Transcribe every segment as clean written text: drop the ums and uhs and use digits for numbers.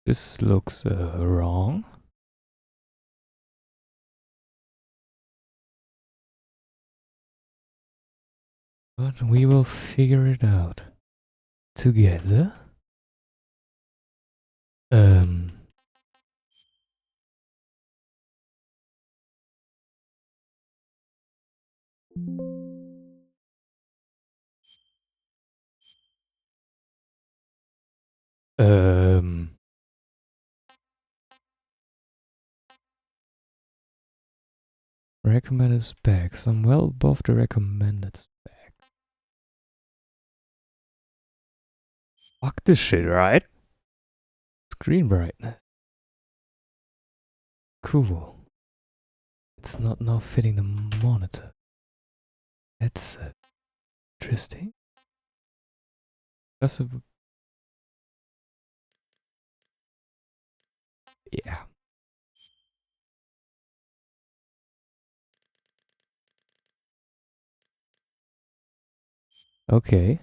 This looks wrong. But we will figure it out together. Um. Recommended specs. I'm well above the recommended spec. Fuck this shit, right? Screen brightness. Cool. It's not now fitting the monitor. That's interesting. That's a... Yeah. Okay.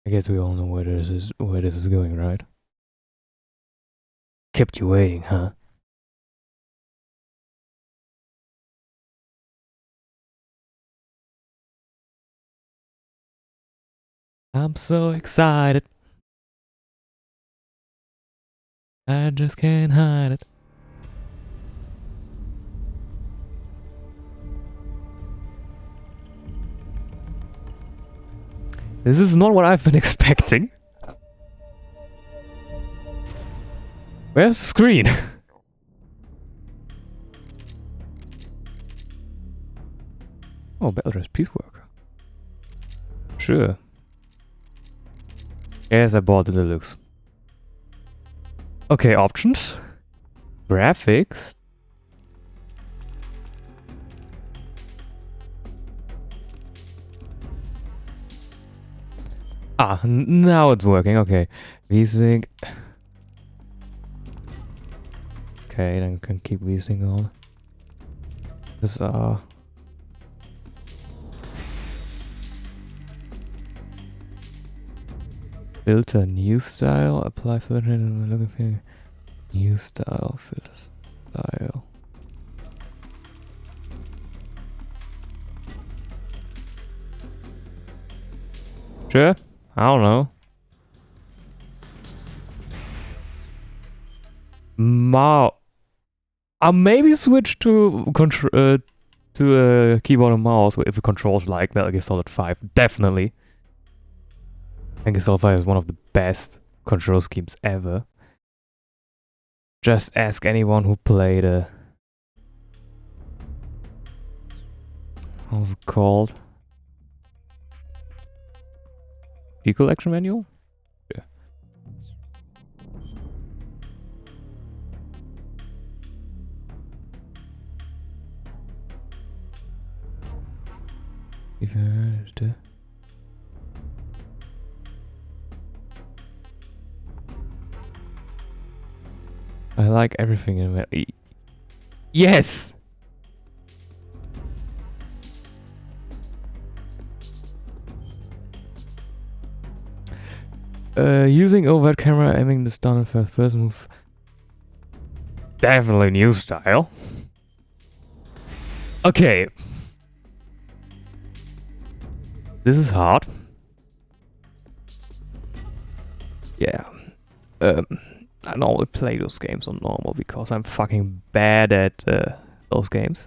I guess we all know where this is going, right? Kept you waiting, huh? I'm so excited. I just can't hide it. This is not what I've been expecting. Where's the screen? Oh, battle dress piecework. Sure. Yes, I bought the deluxe. Okay, options. Graphics. Ah, now it's working. Okay. V-Sync. Okay, then we can keep V-Sync on. This filter new style. Apply filter. Looking for new style. Filter style. Sure. I don't know. I'll maybe switch to a keyboard and mouse if it controls like Metal Gear Solid 5. Definitely. Metal Gear Solid 5 is one of the best control schemes ever. Just ask anyone who played how's it called? P collection manual? Yeah. I like everything in it. Yes! Using overhead camera, aiming the stun and first person move. Definitely new style. Okay. This is hard. Yeah. I normally play those games on normal because I'm fucking bad at those games.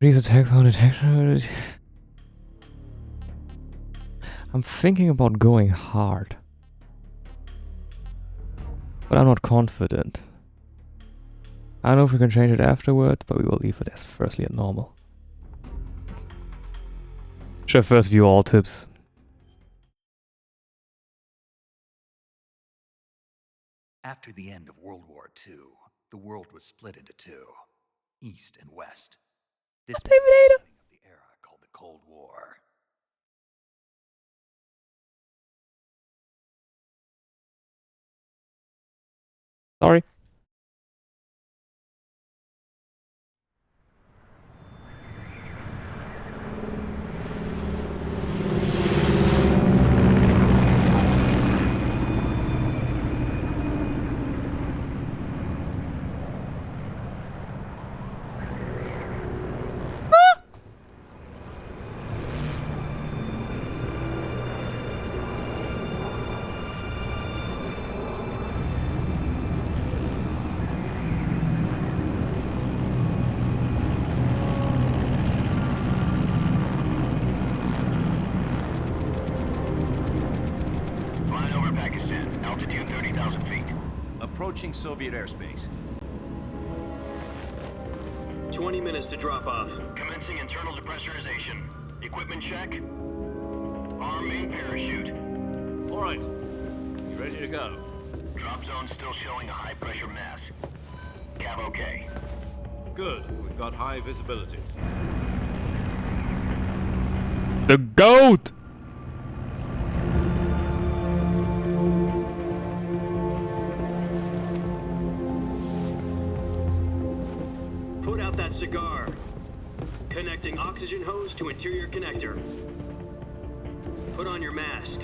Please attack on detection. I'm thinking about going hard. But I'm not confident. I don't know if we can change it afterwards, but we will leave it as firstly at normal. Sure, first view all tips. After the end of World War II, the world was split into two, East and West. This was the beginning of the era called the Cold War. Sorry. Approaching Soviet airspace. 20 minutes to drop off. Commencing internal depressurization. Equipment check. Arm main parachute. All right. You ready to go? Drop zone still showing a high pressure mass. Cav okay. Good. We've got high visibility. The GOAT! Put out that cigar. Connecting oxygen hose to interior connector. Put on your mask.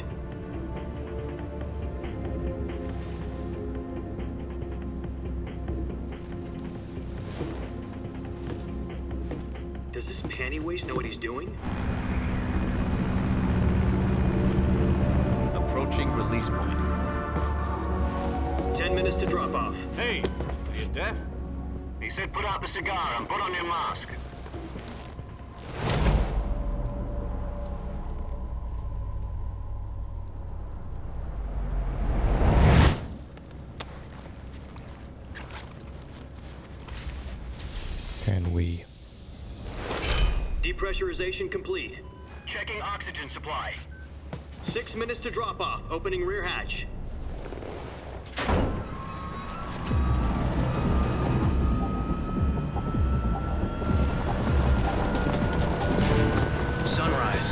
Does this panty waste know what he's doing? Approaching release point. 10 minutes to drop off. Hey, are you deaf? He said put out the cigar and put on your mask. Can we? Depressurization complete. Checking oxygen supply. 6 minutes to drop off. Opening rear hatch. Sunrise.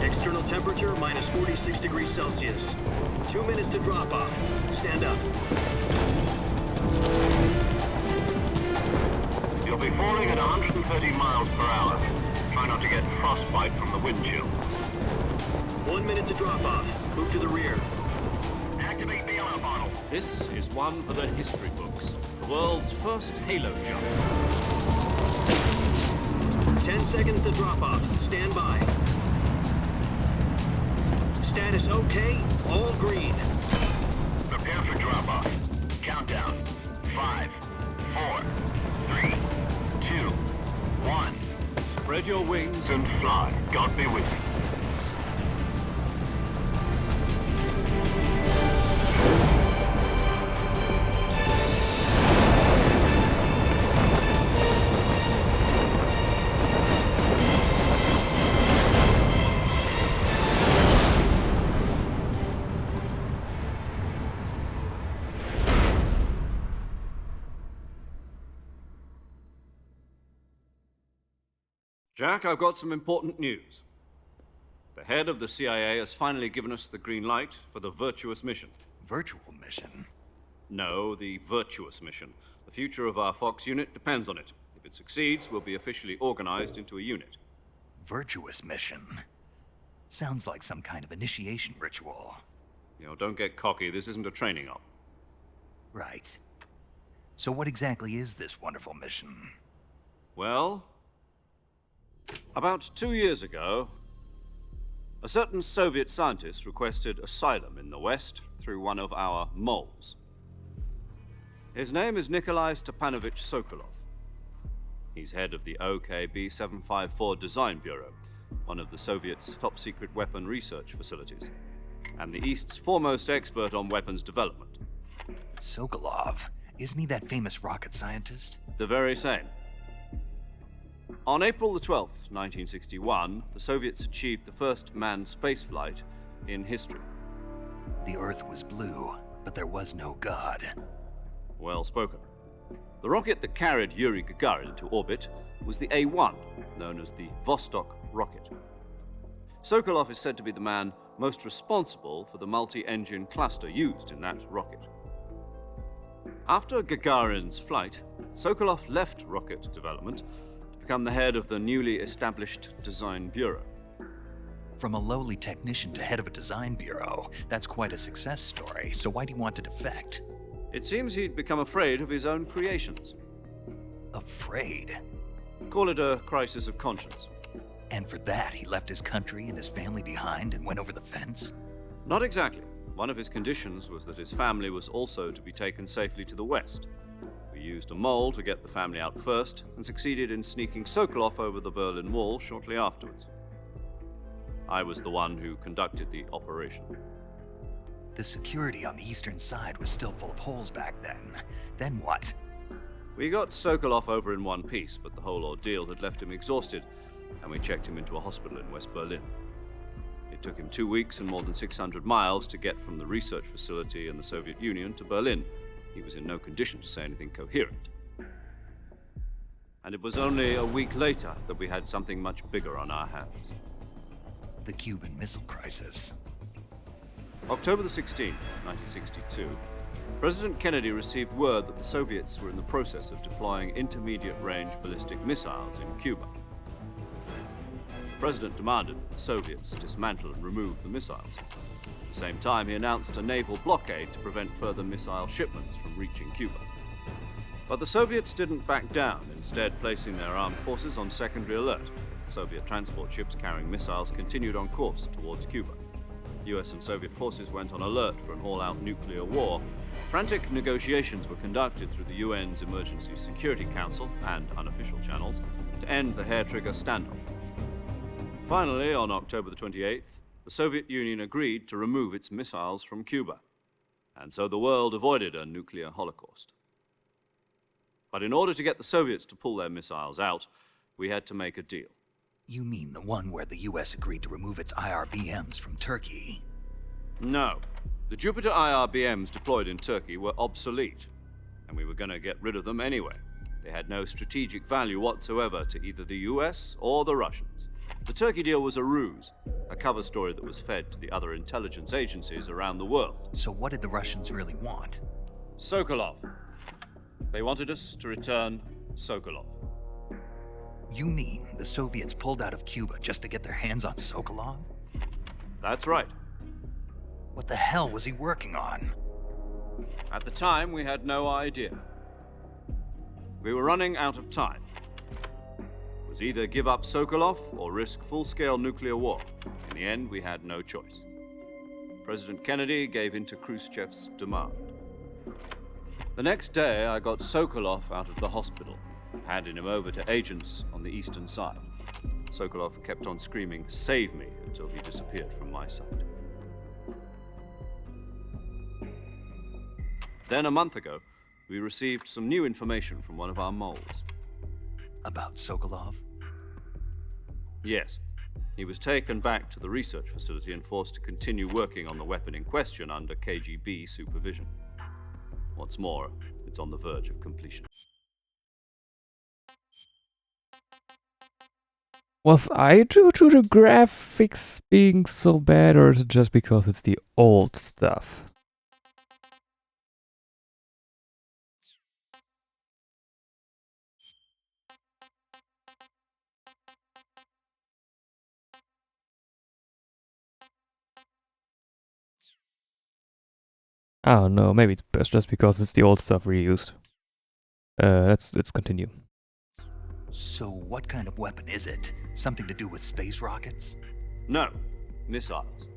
External temperature minus 46 degrees Celsius. 2 minutes to drop off. Stand up. You'll be falling at 130 miles per hour. Try not to get frostbite from the wind chill. 1 minute to drop off. Move to the rear. Activate the oil bottle. This is one for the history books. The world's first halo jump. 10 seconds to drop off. Stand by. Status okay. All green. Prepare for drop off. Countdown. 5, 4, 3, 2, 1. Spread your wings And fly. God be with you. Jack, I've got some important news. The head of the CIA has finally given us the green light for the Virtuous mission. Virtual mission? No, the Virtuous mission. The future of our Fox unit depends on it. If it succeeds, we'll be officially organized into a unit. Virtuous mission? Sounds like some kind of initiation ritual. You know, don't get cocky. This isn't a training op. Right. So what exactly is this wonderful mission? Well, about 2 years ago, a certain Soviet scientist requested asylum in the West through one of our moles. His name is Nikolai Stepanovich Sokolov. He's head of the OKB 754 Design Bureau, one of the Soviets' top-secret weapon research facilities, and the East's foremost expert on weapons development. Sokolov? Isn't he that famous rocket scientist? The very same. On April the 12th, 1961, the Soviets achieved the first manned spaceflight in history. The Earth was blue, but there was no God. Well spoken. The rocket that carried Yuri Gagarin to orbit was the A-1, known as the Vostok rocket. Sokolov is said to be the man most responsible for the multi-engine cluster used in that rocket. After Gagarin's flight, Sokolov left rocket development to become the head of the newly established Design Bureau. From a lowly technician to head of a design bureau, that's quite a success story, so why'd he want to defect? It seems he'd become afraid of his own creations. Afraid? Call it a crisis of conscience. And for that, he left his country and his family behind and went over the fence? Not exactly. One of his conditions was that his family was also to be taken safely to the West. We used a mole to get the family out first and succeeded in sneaking Sokolov over the Berlin Wall shortly afterwards. I was the one who conducted the operation. The security on the eastern side was still full of holes back then. Then what? We got Sokolov over in one piece, but the whole ordeal had left him exhausted, and we checked him into a hospital in West Berlin. It took him 2 weeks and more than 600 miles to get from the research facility in the Soviet Union to Berlin. He was in no condition to say anything coherent. And it was only a week later that we had something much bigger on our hands. The Cuban Missile Crisis. October the 16th, 1962, President Kennedy received word that the Soviets were in the process of deploying intermediate-range ballistic missiles in Cuba. The President demanded that the Soviets dismantle and remove the missiles. At the same time, he announced a naval blockade to prevent further missile shipments from reaching Cuba. But the Soviets didn't back down, instead placing their armed forces on secondary alert. Soviet transport ships carrying missiles continued on course towards Cuba. US and Soviet forces went on alert for an all-out nuclear war. Frantic negotiations were conducted through the UN's Emergency Security Council and unofficial channels to end the hair-trigger standoff. Finally, on October the 28th, the Soviet Union agreed to remove its missiles from Cuba, and so the world avoided a nuclear holocaust. But in order to get the Soviets to pull their missiles out, we had to make a deal. You mean the one where the US agreed to remove its IRBMs from Turkey? No. The Jupiter IRBMs deployed in Turkey were obsolete, and we were going to get rid of them anyway. They had no strategic value whatsoever to either the US or the Russians. The Turkey deal was a ruse, a cover story that was fed to the other intelligence agencies around the world. So what did the Russians really want? Sokolov. They wanted us to return Sokolov. You mean the Soviets pulled out of Cuba just to get their hands on Sokolov? That's right. What the hell was he working on? At the time, we had no idea. We were running out of time. It was either give up Sokolov or risk full-scale nuclear war. In the end, we had no choice. President Kennedy gave in to Khrushchev's demand. The next day, I got Sokolov out of the hospital, handing him over to agents on the eastern side. Sokolov kept on screaming, "Save me," until he disappeared from my sight. Then a month ago, we received some new information from one of our moles. About Sokolov? Yes. He was taken back to the research facility and forced to continue working on the weapon in question under KGB supervision. What's more, it's on the verge of completion. Was I due to the graphics being so bad, or is it just because it's the old stuff? Oh no, maybe it's just because it's the old stuff reused. Let's continue. So what kind of weapon is it? Something to do with space rockets? No, missiles.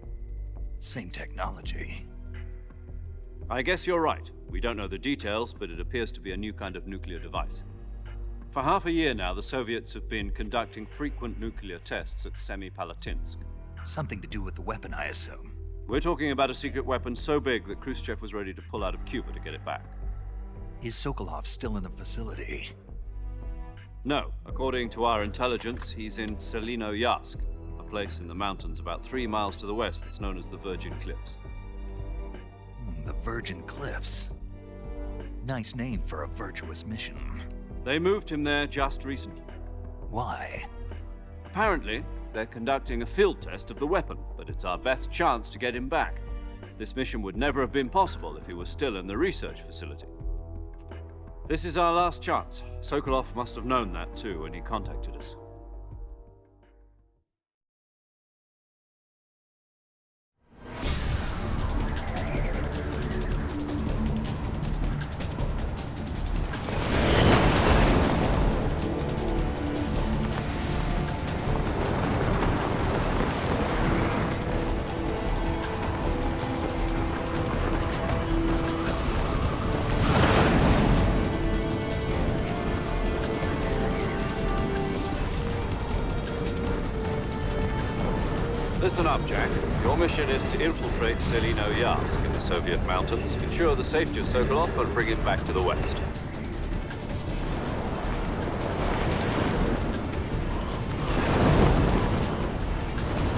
Same technology. I guess you're right. We don't know the details, but it appears to be a new kind of nuclear device. For half a year now, the Soviets have been conducting frequent nuclear tests at Semipalatinsk. Something to do with the weapon, I assume. We're talking about a secret weapon so big that Khrushchev was ready to pull out of Cuba to get it back. Is Sokolov still in the facility? No. According to our intelligence, he's in Selino-Yarsk, a place in the mountains about 3 miles to the west that's known as the Virgin Cliffs. The Virgin Cliffs. Nice name for a virtuous mission. They moved him there just recently. Why? Apparently, they're conducting a field test of the weapon, but it's our best chance to get him back. This mission would never have been possible if he was still in the research facility. This is our last chance. Sokolov must have known that too when he contacted us. listen up, Jack. Your mission is to infiltrate Selino-Yarsk in the Soviet mountains, ensure the safety of Sokolov, and bring him back to the West.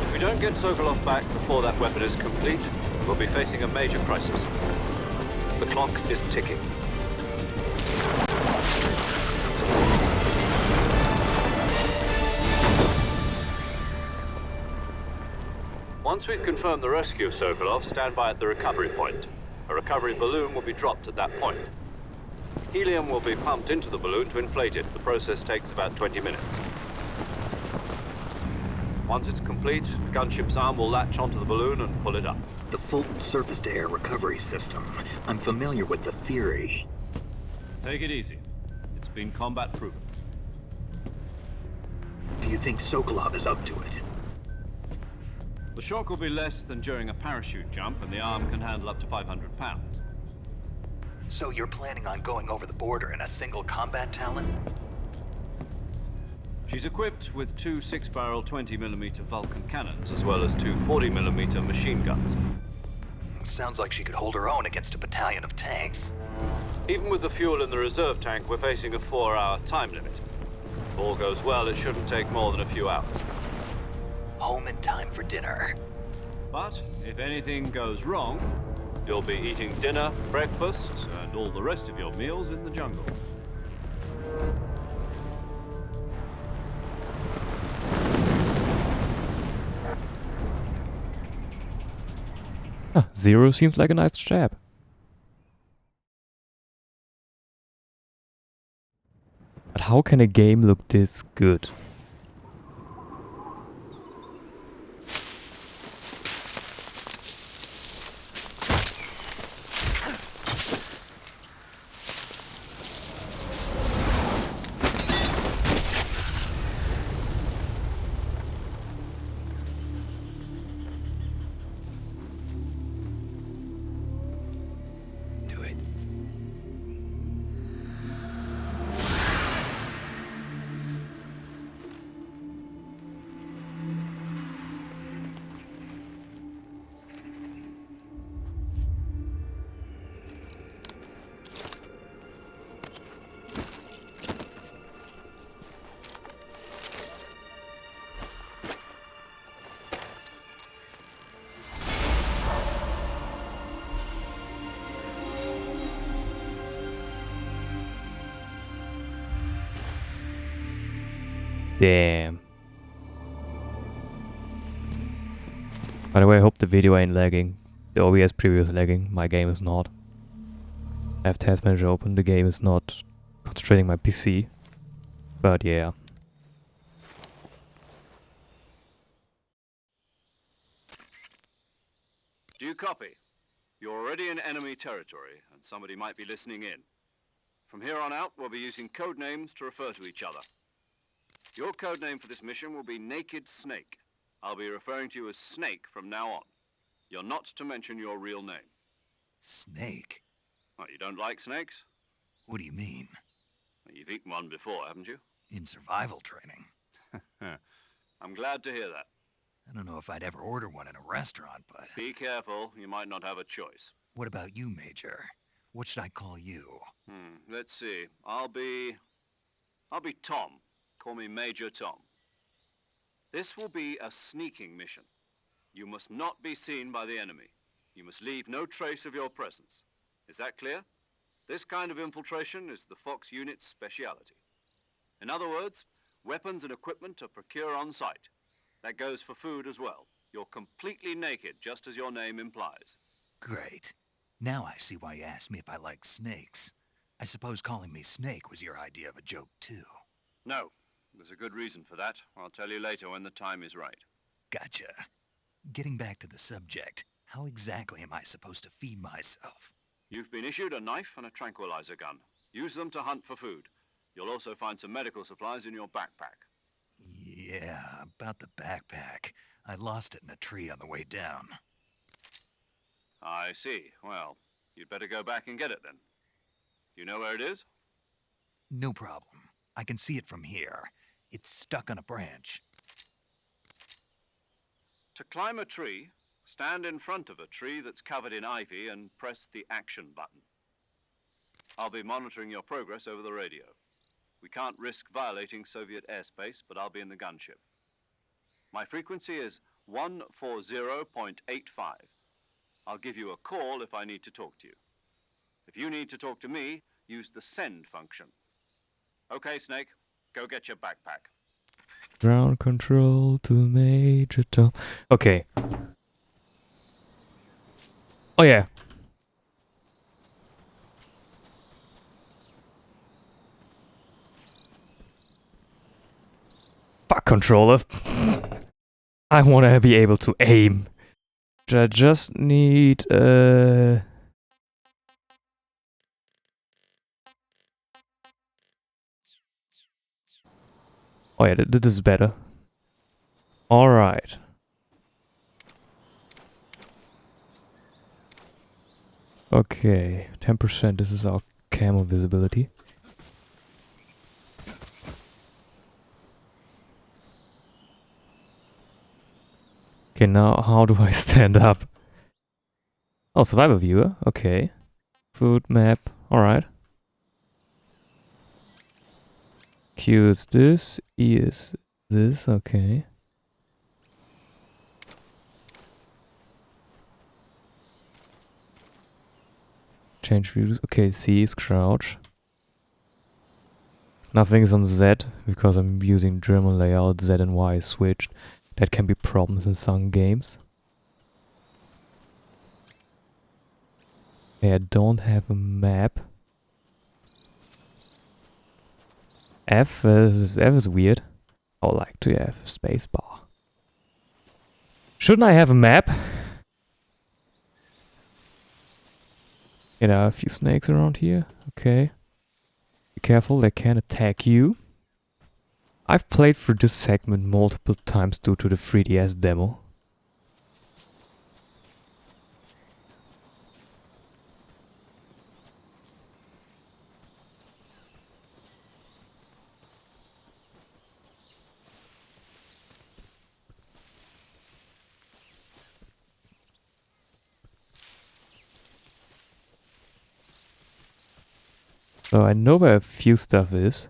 If we don't get Sokolov back before that weapon is complete, we'll be facing a major crisis. The clock is ticking. Once we've confirmed the rescue of Sokolov, stand by at the recovery point. A recovery balloon will be dropped at that point. Helium will be pumped into the balloon to inflate it. The process takes about 20 minutes. Once it's complete, the gunship's arm will latch onto the balloon and pull it up. The Fulton surface-to-air recovery system. I'm familiar with the theory. Take it easy. It's been combat proven. Do you think Sokolov is up to it? The shock will be less than during a parachute jump, and the arm can handle up to 500 pounds. So you're planning on going over the border in a single combat Talon? She's equipped with two 6-barrel 20mm Vulcan cannons, as well as two 40mm machine guns. Sounds like she could hold her own against a battalion of tanks. Even with the fuel in the reserve tank, we're facing a 4-hour time limit. If all goes well, it shouldn't take more than a few hours. Home in time for dinner. But if anything goes wrong, you'll be eating dinner, breakfast, and all the rest of your meals in the jungle. Zero seems like a nice chap. But how can a game look this good? Damn. By the way, I hope the video ain't lagging. The OBS preview is lagging, my game is not. I have Task Manager open, the game is not constraining my PC. But yeah. Do you copy? You're already in enemy territory, and somebody might be listening in. From here on out, we'll be using code names to refer to each other. Your code name for this mission will be Naked Snake. I'll be referring to you as Snake from now on. You're not to mention your real name. Snake? What, you don't like snakes? What do you mean? Well, you've eaten one before, haven't you? In survival training. I'm glad to hear that. I don't know if I'd ever order one in a restaurant, but... Be careful, you might not have a choice. What about you, Major? What should I call you? Let's see. I'll be Tom. Call me Major Tom. This will be a sneaking mission. You must not be seen by the enemy. You must leave no trace of your presence. Is that clear? This kind of infiltration is the Fox unit's speciality. In other words, weapons and equipment are procured on site. That goes for food as well. You're completely naked, just as your name implies. Great. Now I see why you asked me if I like snakes. I suppose calling me Snake was your idea of a joke, too. No. There's a good reason for that. I'll tell you later when the time is right. Gotcha. Getting back to the subject, how exactly am I supposed to feed myself? You've been issued a knife and a tranquilizer gun. Use them to hunt for food. You'll also find some medical supplies in your backpack. Yeah, about the backpack. I lost it in a tree on the way down. I see. Well, you'd better go back and get it then. You know where it is? No problem. I can see it from here. It's stuck on a branch. To climb a tree, stand in front of a tree that's covered in ivy and press the action button. I'll be monitoring your progress over the radio. We can't risk violating Soviet airspace, but I'll be in the gunship. My frequency is 140.85. I'll give you a call if I need to talk to you. If you need to talk to me, use the send function. Okay, Snake, go get your backpack. Ground control to Major Tom. Okay. Oh yeah. Fuck controller. I want to be able to aim. I just need Oh yeah, this is better. Alright. Okay, 10%, this is our camo visibility. Okay, now how do I stand up? Oh, survival viewer, okay. Food map, alright. Q is this, E is this, okay. Change views, okay, C is crouch. Nothing is on Z, because I'm using German layout, Z and Y is switched. That can be problems in some games. Okay, I don't have a map. F is weird. I would like to have a space bar. Shouldn't I have a map? You know, a few snakes around here. Okay. Be careful, they can attack you. I've played through this segment multiple times due to the 3DS demo. So I know where a few stuff is.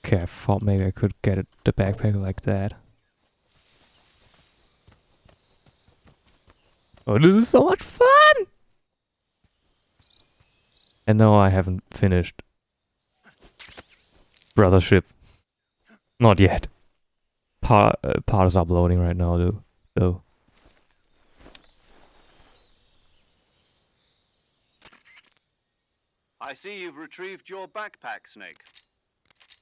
Okay, I thought maybe I could get the backpack like that. Oh, this is so much fun! And no, I haven't finished Brothership. Not yet. Part is uploading right now, though. I see you've retrieved your backpack, Snake.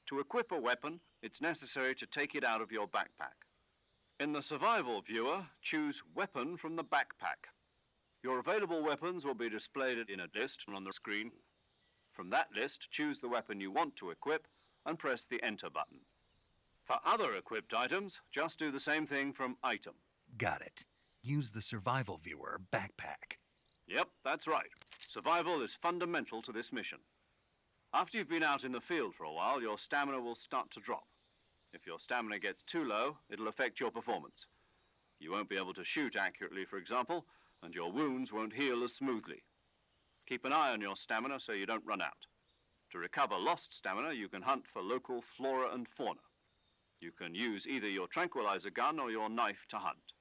To equip a weapon, it's necessary to take it out of your backpack. In the survival viewer, choose Weapon from the backpack. Your available weapons will be displayed in a list on the screen. From that list, choose the weapon you want to equip and press the Enter button. For other equipped items, just do the same thing from Item. Got it. Use the survival viewer backpack. Yep, that's right. Survival is fundamental to this mission. After you've been out in the field for a while, your stamina will start to drop. If your stamina gets too low, it'll affect your performance. You won't be able to shoot accurately, for example, and your wounds won't heal as smoothly. Keep an eye on your stamina so you don't run out. To recover lost stamina, you can hunt for local flora and fauna. You can use either your tranquilizer gun or your knife to hunt.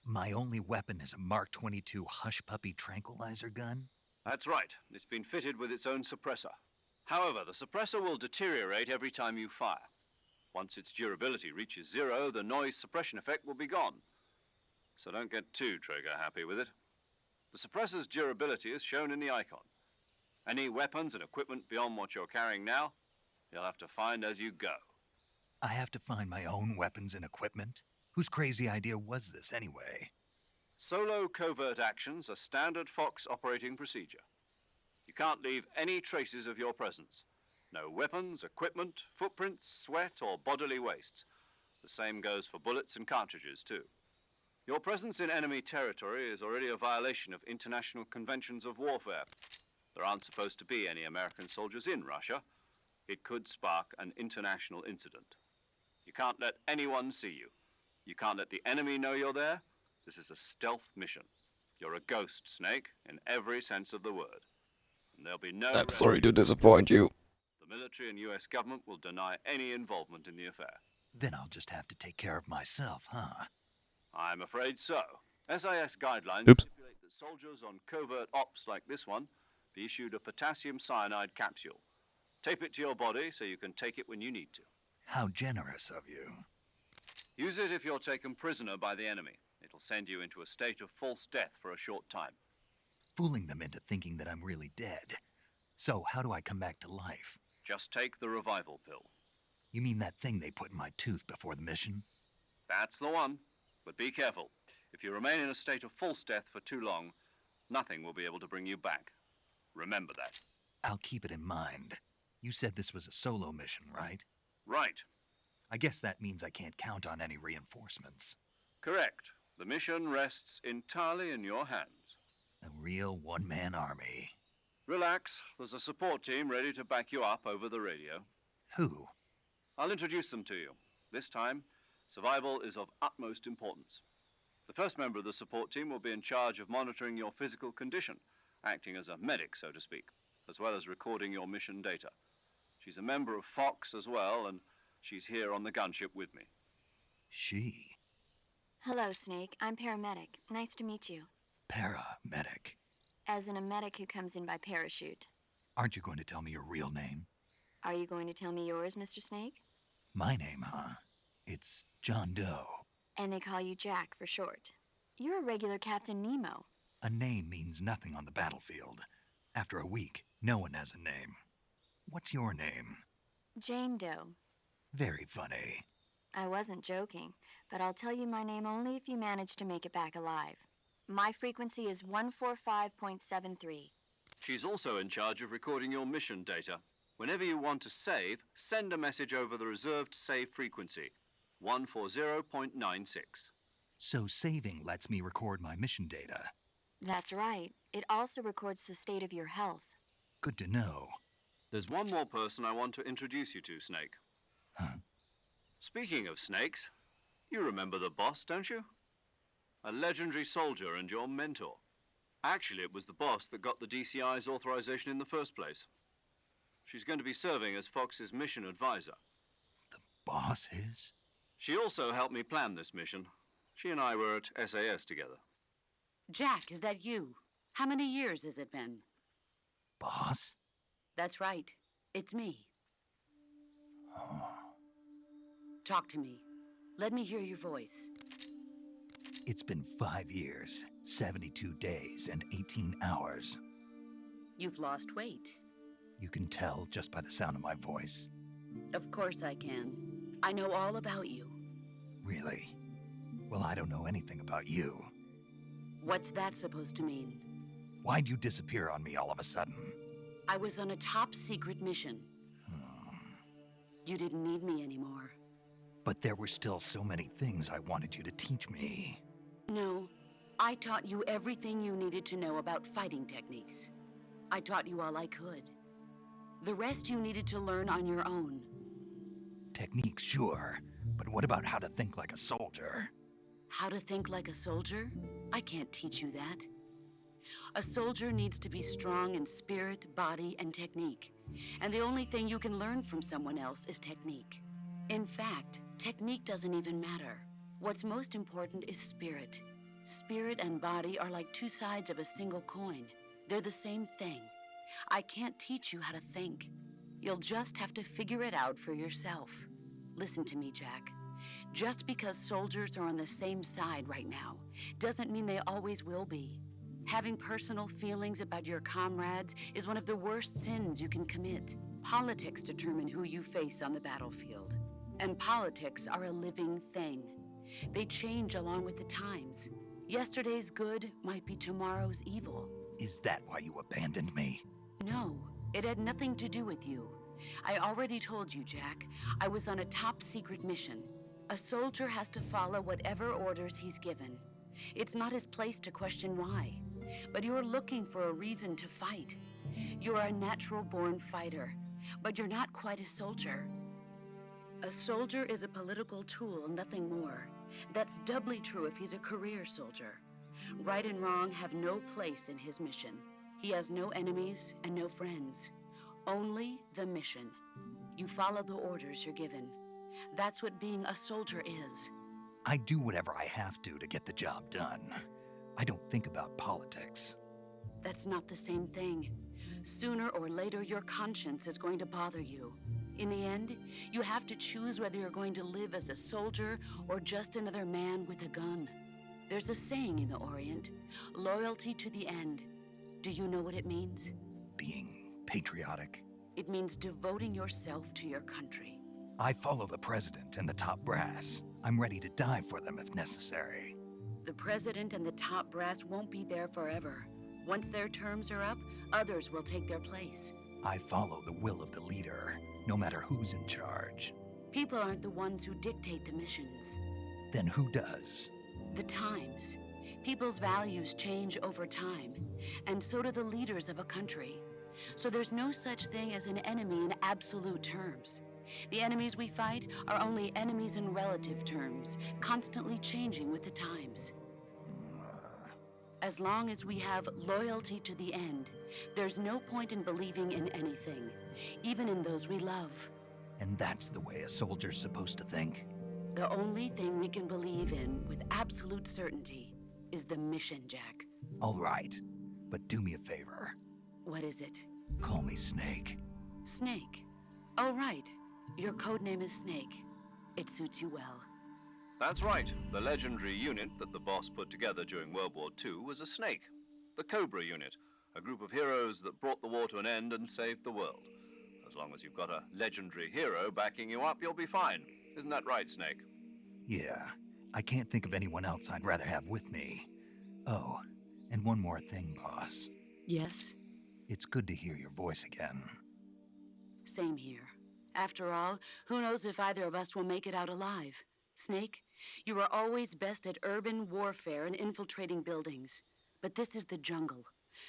My only weapon is a Mark 22 Hush Puppy tranquilizer gun? That's right. It's been fitted with its own suppressor. However, the suppressor will deteriorate every time you fire. Once its durability reaches 0, the noise suppression effect will be gone. So don't get too trigger happy with it. The suppressor's durability is shown in the icon. Any weapons and equipment beyond what you're carrying now, you'll have to find as you go. I have to find my own weapons and equipment? Whose crazy idea was this anyway? Solo covert actions are standard Fox operating procedure. You can't leave any traces of your presence. No weapons, equipment, footprints, sweat, or bodily wastes. The same goes for bullets and cartridges, too. Your presence in enemy territory is already a violation of international conventions of warfare. There aren't supposed to be any American soldiers in Russia. It could spark an international incident. You can't let anyone see you. You can't let the enemy know you're there. This is a stealth mission. You're a ghost, Snake, in every sense of the word. And there'll be no... I'm sorry to disappoint you. The military and US government will deny any involvement in the affair. Then I'll just have to take care of myself, huh? I'm afraid so. SIS guidelines Oops. stipulate that soldiers on covert ops like this one be issued a potassium cyanide capsule. Tape it to your body so you can take it when you need to. How generous of you. Use it if you're taken prisoner by the enemy. It'll send you into a state of false death for a short time. Fooling them into thinking that I'm really dead. So, how do I come back to life? Just take the revival pill. You mean that thing they put in my tooth before the mission? That's the one. But be careful. If you remain in a state of false death for too long, nothing will be able to bring you back. Remember that. I'll keep it in mind. You said this was a solo mission, right? Right. I guess that means I can't count on any reinforcements. Correct. The mission rests entirely in your hands. A real one-man army. Relax. There's a support team ready to back you up over the radio. Who? I'll introduce them to you. This time, survival is of utmost importance. The first member of the support team will be in charge of monitoring your physical condition, acting as a medic, so to speak, as well as recording your mission data. She's a member of Fox as well, and she's here on the gunship with me. She? Hello, Snake. I'm paramedic. Nice to meet you. Paramedic. As in a medic who comes in by parachute. Aren't you going to tell me your real name? Are you going to tell me yours, Mr. Snake? My name, huh? It's John Doe. And they call you Jack for short. You're a regular Captain Nemo. A name means nothing on the battlefield. After a week, no one has a name. What's your name? Jane Doe. Very funny. I wasn't joking, but I'll tell you my name only if you manage to make it back alive. My frequency is 145.73. She's also in charge of recording your mission data. Whenever you want to save, send a message over the reserved save frequency, 140.96. So saving lets me record my mission data. That's right. It also records the state of your health. Good to know. There's one more person I want to introduce you to, Snake. Huh? Speaking of snakes, you remember the boss, don't you? A legendary soldier and your mentor. Actually, it was the boss that got the DCI's authorization in the first place. She's going to be serving as Fox's mission advisor. The boss is? She also helped me plan this mission. She and I were at SAS together. Jack, is that you? How many years has it been? Boss? That's right. It's me. Oh. Talk to me. Let me hear your voice. It's been 5 years, 72 days, and 18 hours. You've lost weight. You can tell just by the sound of my voice. Of course I can. I know all about you. Really? Well, I don't know anything about you. What's that supposed to mean? Why'd you disappear on me all of a sudden? I was on a top-secret mission. You didn't need me anymore. But there were still so many things I wanted you to teach me. No, I taught you everything you needed to know about fighting techniques. I taught you all I could. The rest you needed to learn on your own. Techniques, sure. But what about how to think like a soldier? How to think like a soldier? I can't teach you that. A soldier needs to be strong in spirit, body, and technique. And the only thing you can learn from someone else is technique. In fact, technique doesn't even matter. What's most important is spirit. Spirit and body are like two sides of a single coin. They're the same thing. I can't teach you how to think. You'll just have to figure it out for yourself. Listen to me, Jack. Just because soldiers are on the same side right now doesn't mean they always will be. Having personal feelings about your comrades is one of the worst sins you can commit. Politics determine who you face on the battlefield. And politics are a living thing. They change along with the times. Yesterday's good might be tomorrow's evil. Is that why you abandoned me? No, it had nothing to do with you. I already told you, Jack. I was on a top-secret mission. A soldier has to follow whatever orders he's given. It's not his place to question why. But you're looking for a reason to fight. You're a natural-born fighter, but you're not quite a soldier. A soldier is a political tool, nothing more. That's doubly true if he's a career soldier. Right and wrong have no place in his mission. He has no enemies and no friends. Only the mission. You follow the orders you're given. That's what being a soldier is. I do whatever I have to get the job done. I don't think about politics. That's not the same thing. Sooner or later, your conscience is going to bother you. In the end, you have to choose whether you're going to live as a soldier or just another man with a gun. There's a saying in the Orient, loyalty to the end. Do you know what it means? Being patriotic. It means devoting yourself to your country. I follow the president and the top brass. I'm ready to die for them if necessary. The president and the top brass won't be there forever. Once their terms are up, others will take their place. I follow the will of the leader, no matter who's in charge. People aren't the ones who dictate the missions. Then who does? The times. People's values change over time, and so do the leaders of a country. So there's no such thing as an enemy in absolute terms. The enemies we fight are only enemies in relative terms, constantly changing with the times. As long as we have loyalty to the end, there's no point in believing in anything, even in those we love. And that's the way a soldier's supposed to think? The only thing we can believe in with absolute certainty is the mission, Jack. All right, but do me a favor. What is it? Call me Snake. Snake. Oh, right. Your code name is Snake. It suits you well. That's right. The legendary unit that the boss put together during World War II was a snake. The Cobra unit, a group of heroes that brought the war to an end and saved the world. As long as you've got a legendary hero backing you up, you'll be fine. Isn't that right, Snake? Yeah, I can't think of anyone else I'd rather have with me. Oh, and one more thing, boss. Yes? It's good to hear your voice again. Same here. After all, who knows if either of us will make it out alive? Snake, you are always best at urban warfare and infiltrating buildings. But this is the jungle.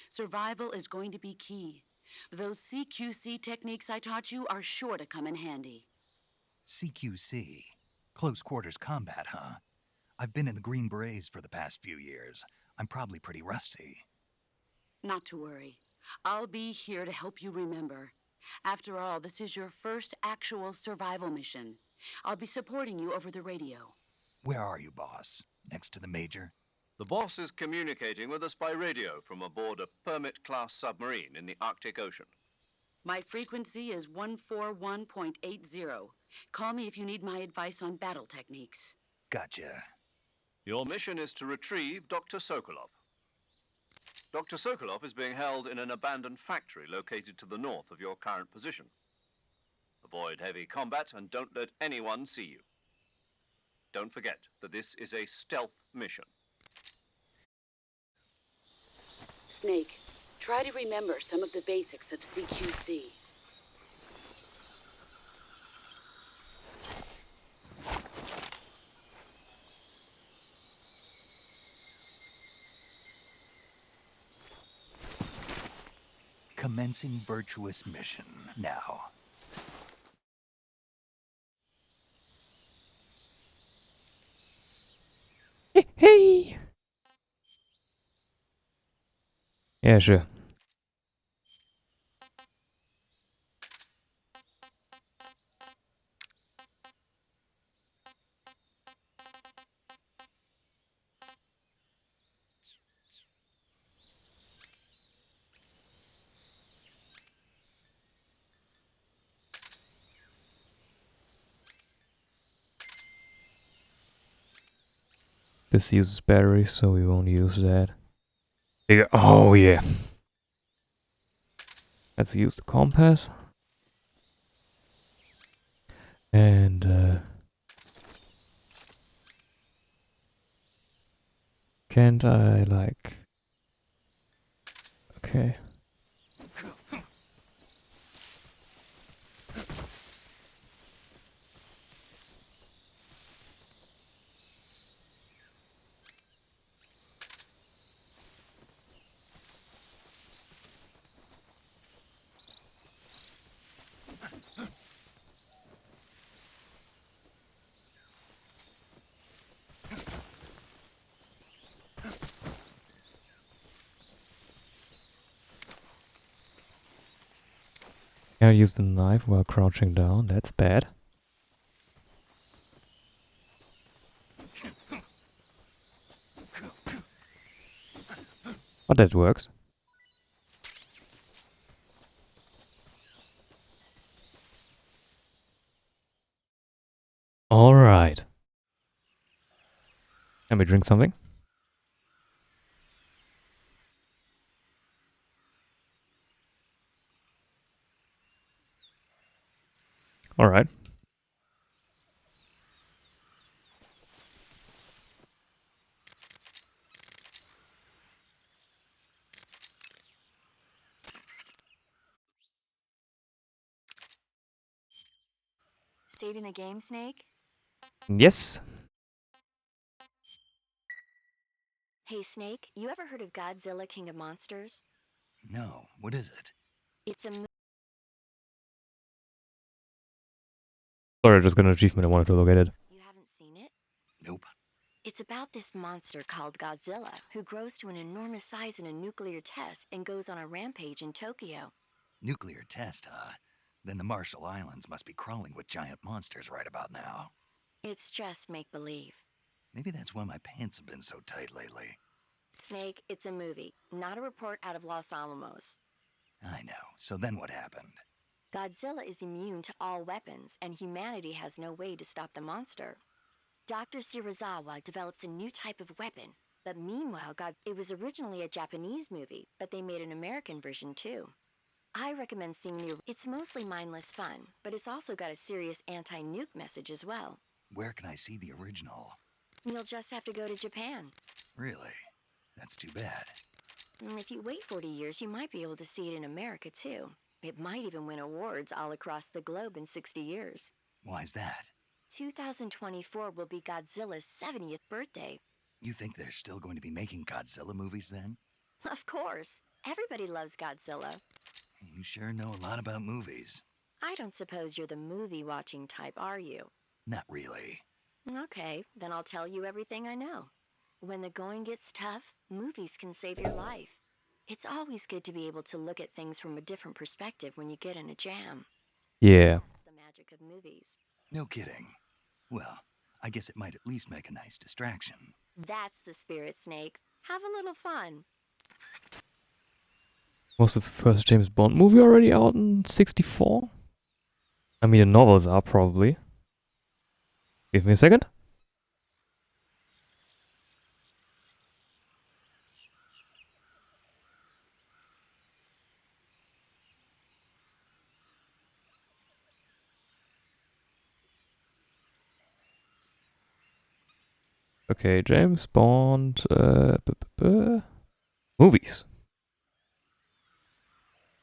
Survival is going to be key. Those CQC techniques I taught you are sure to come in handy. CQC? Close quarters combat, huh? I've been in the Green Berets for the past few years. I'm probably pretty rusty. Not to worry. I'll be here to help you remember. After all, this is your first actual survival mission. I'll be supporting you over the radio. Where are you, boss? Next to the Major? The boss is communicating with us by radio from aboard a Permit-class submarine in the Arctic Ocean. My frequency is 141.80. Call me if you need my advice on battle techniques. Gotcha. Your mission is to retrieve Dr. Sokolov. Dr. Sokolov is being held in an abandoned factory located to the north of your current position. Avoid heavy combat and don't let anyone see you. Don't forget that this is a stealth mission. Snake, try to remember some of the basics of CQC. Commencing Virtuous mission now. Hey! Yeah, sure. This uses batteries, so we won't use that. Oh yeah. Let's use the compass. And can't I like... Okay. Can't use the knife while crouching down. That's bad. But that works. Alright. Let me drink something. Alright. Saving the game, Snake? Yes. Hey, Snake, you ever heard of Godzilla, King of Monsters? No, what is it? It's a Sorry, I just got an achievement. I wanted to look at it. You haven't seen it? Nope. It's about this monster called Godzilla, who grows to an enormous size in a nuclear test and goes on a rampage in Tokyo. Nuclear test, huh? Then the Marshall Islands must be crawling with giant monsters right about now. It's just make-believe. Maybe that's why my pants have been so tight lately. Snake, it's a movie, not a report out of Los Alamos. I know. So then what happened? Godzilla is immune to all weapons, and humanity has no way to stop the monster. Dr. Shirazawa develops a new type of weapon, but meanwhile, it was originally a Japanese movie, but they made an American version too. I recommend seeing It's mostly mindless fun, but it's also got a serious anti-nuke message as well. Where can I see the original? You'll just have to go to Japan. Really? That's too bad. And if you wait 40 years, you might be able to see it in America too. It might even win awards all across the globe in 60 years. Why's that? 2024 will be Godzilla's 70th birthday. You think they're still going to be making Godzilla movies then? Of course. Everybody loves Godzilla. You sure know a lot about movies. I don't suppose you're the movie-watching type, are you? Not really. Okay, then I'll tell you everything I know. When the going gets tough, movies can save your life. It's always good to be able to look at things from a different perspective when you get in a jam. Yeah. That's the magic of movies. No kidding. Well, I guess it might at least make a nice distraction. That's the spirit, Snake. Have a little fun. Was the first James Bond movie already out in 64? I mean, the novels are probably. Give me a second. Okay, James Bond. Movies.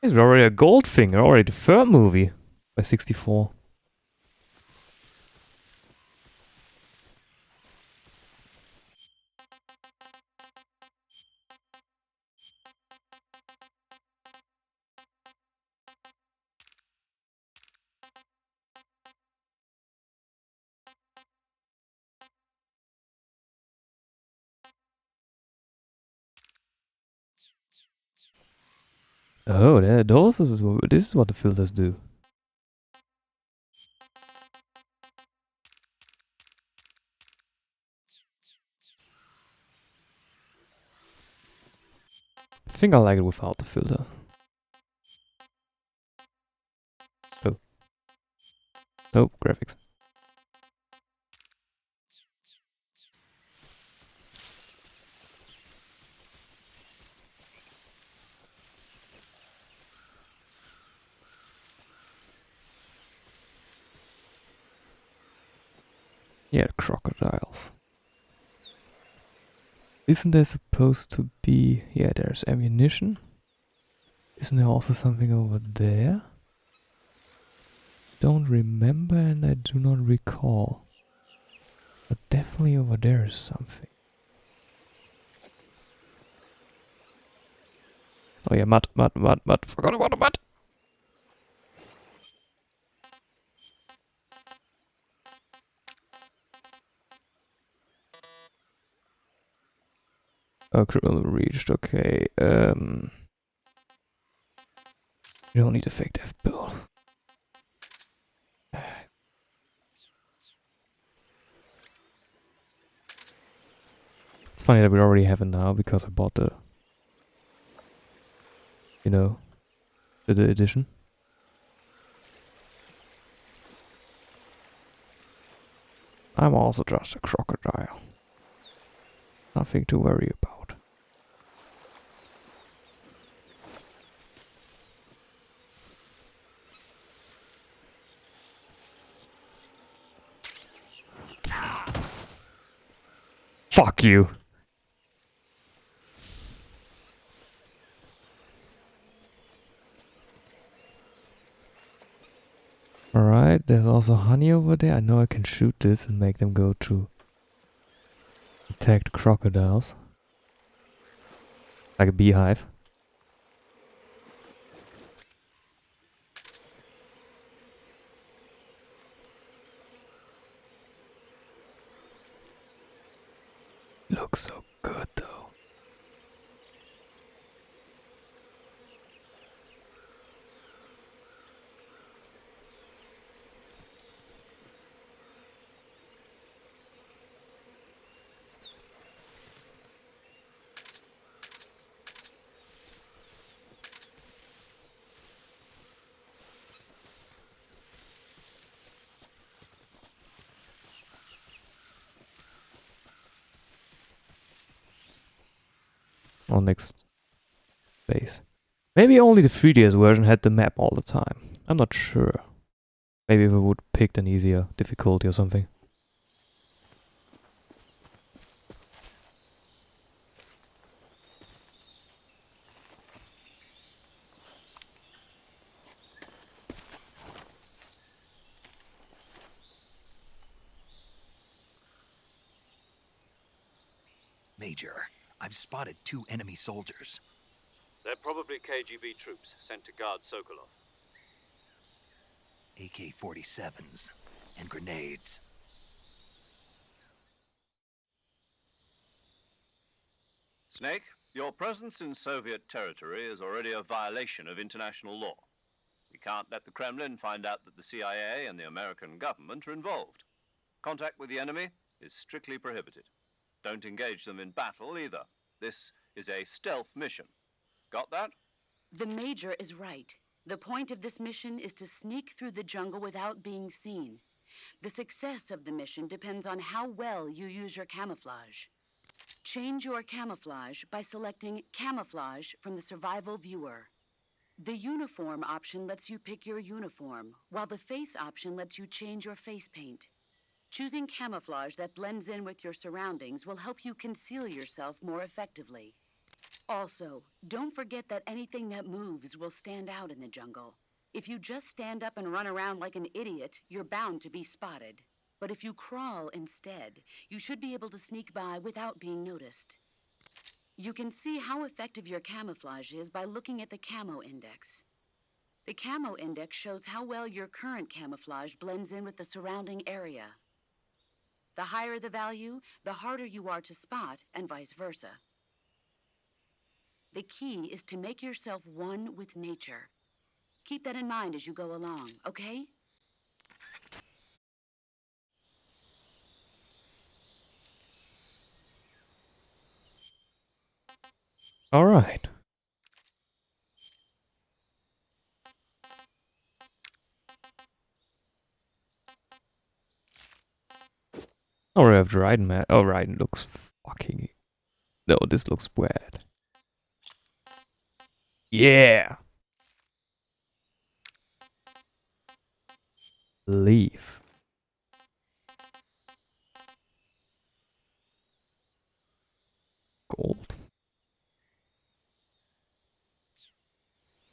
This is already a Goldfinger, already the third movie by 64. Oh, this is what the filters do. I think I like it without the filter. Oh. Nope, graphics. Yeah, crocodiles. Isn't there supposed to be... Yeah, there's ammunition. Isn't there also something over there? Don't remember and I do not recall. But definitely over there is something. Oh yeah, mud. Forgot about the mud. Oh, criminal reached. Okay. You don't need a fake death bill. funny that we already have it now because I bought the, you know, the edition. I'm also just a crocodile. Nothing to worry about. Fuck you. Alright, there's also honey over there. I know I can shoot this and make them go to attack crocodiles. Like a beehive. Looks so good though. On next base. Maybe only the 3DS version had the map all the time. I'm not sure. Maybe we would pick an easier difficulty or something. Major, I've spotted 2 enemy soldiers. They're probably KGB troops sent to guard Sokolov. AK-47s and grenades. Snake, your presence in Soviet territory is already a violation of international law. We can't let the Kremlin find out that the CIA and the American government are involved. Contact with the enemy is strictly prohibited. Don't engage them in battle either. This is a stealth mission. Got that? The Major is right. The point of this mission is to sneak through the jungle without being seen. The success of the mission depends on how well you use your camouflage. Change your camouflage by selecting Camouflage from the Survival Viewer. The Uniform option lets you pick your uniform, while the Face option lets you change your face paint. Choosing camouflage that blends in with your surroundings will help you conceal yourself more effectively. Also, don't forget that anything that moves will stand out in the jungle. If you just stand up and run around like an idiot, you're bound to be spotted. But if you crawl instead, you should be able to sneak by without being noticed. You can see how effective your camouflage is by looking at the Camo Index. The Camo Index shows how well your current camouflage blends in with the surrounding area. The higher the value, the harder you are to spot, and vice versa. The key is to make yourself one with nature. Keep that in mind as you go along, okay? Alright. Oh, we have the Raiden map. Oh, Raiden looks fucking... No, this looks bad. Yeah! Leave. Gold.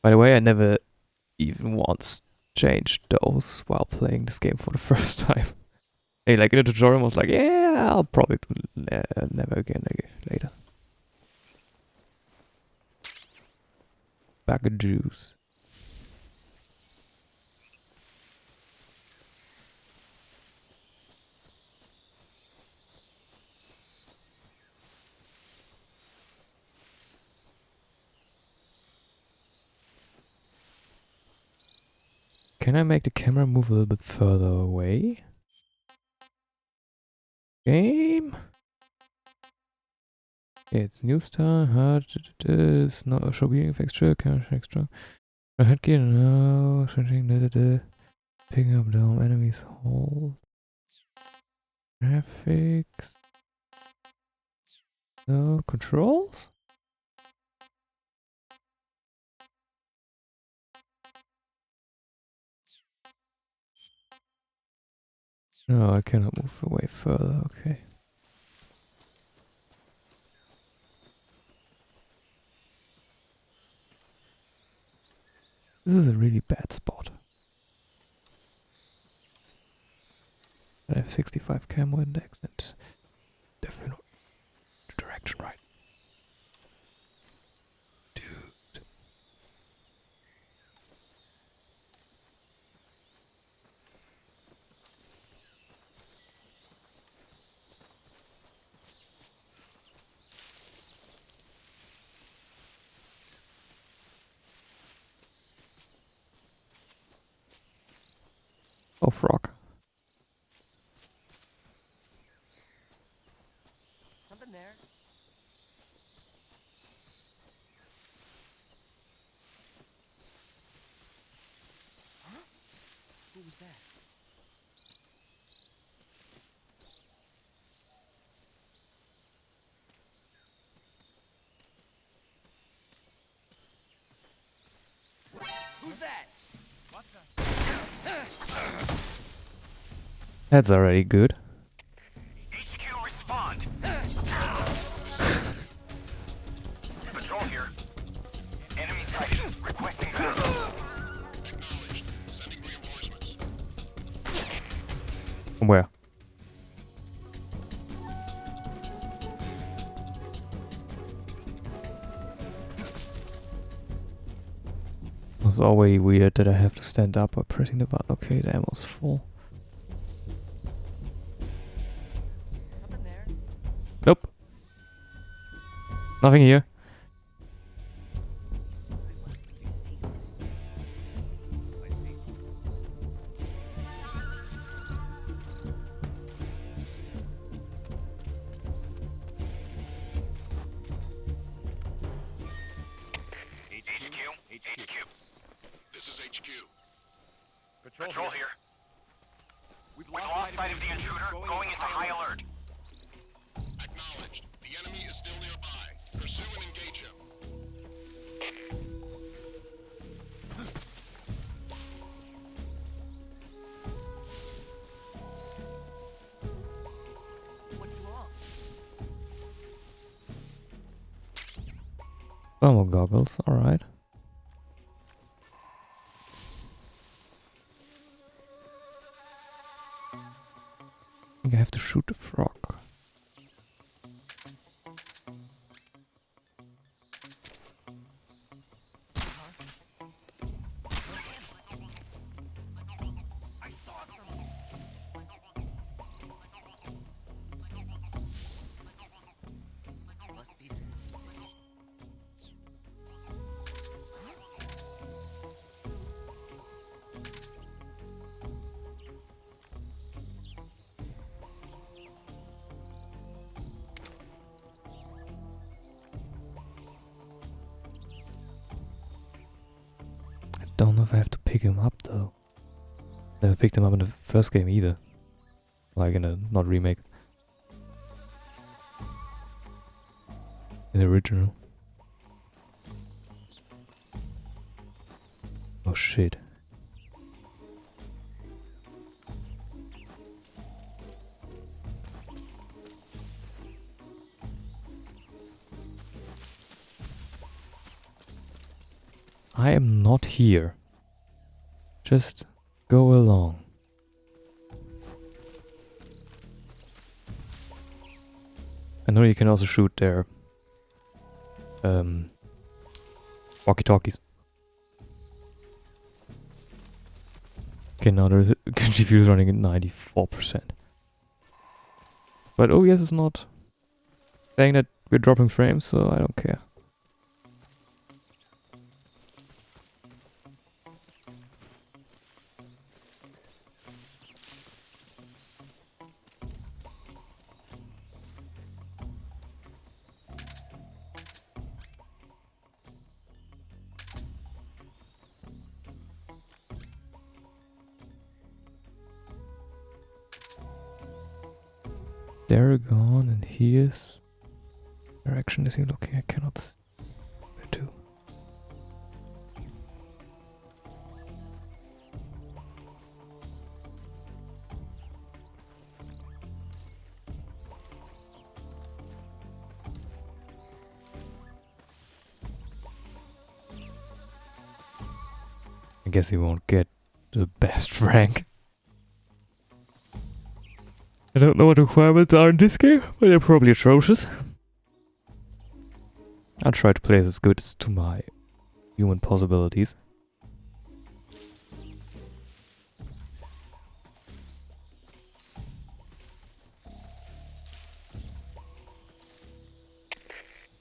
By the way, I never even once changed those while playing this game for the first time. Hey, like in the tutorial, I was like, yeah, I'll probably do never again later. Bag of juice. Can I make the camera move a little bit further away? Game? Okay, it's new style, hard, it's not a show being extra, camera extra. Headgear, no, switching, picking up down enemies, hold. Graphics. No, controls? No, I cannot move away further, okay. This is a really bad spot. I have 65 camo index and definitely not the direction right. Dude. Oh, frog. Something there. Huh? Who was that? Who's that? What the? That's already good. HQ, respond. Patrol here. Enemy sighted. Requesting backup. Acknowledged. Sending reinforcements. From where? It's already weird that I have to stand up by pressing the button. Okay, the ammo's full. Something there. Nope. Nothing here. HQ. This is HQ. Patrol Patrol here. We've We've lost sight of the intruder. Going into high alert. Acknowledged. The enemy is still nearby. Pursue and engage him. What's wrong? Thermal goggles, alright. I think I have to shoot the frog. I saw something. Must be. I don't know if I have to pick him up though. Never picked him up in the first game either. Like in the not remake. In the original. Oh shit. I am not here. Just go along. I know you can also shoot their walkie-talkies. Okay, now the GPU is running at 94%. But OBS is not saying that we're dropping frames, so I don't care. They're gone, and here's... Direction is he looking? I cannot see where to. I guess we won't get the best rank. I don't know what the requirements are in this game, but they're probably atrocious. I'll try to play as good as to my human possibilities.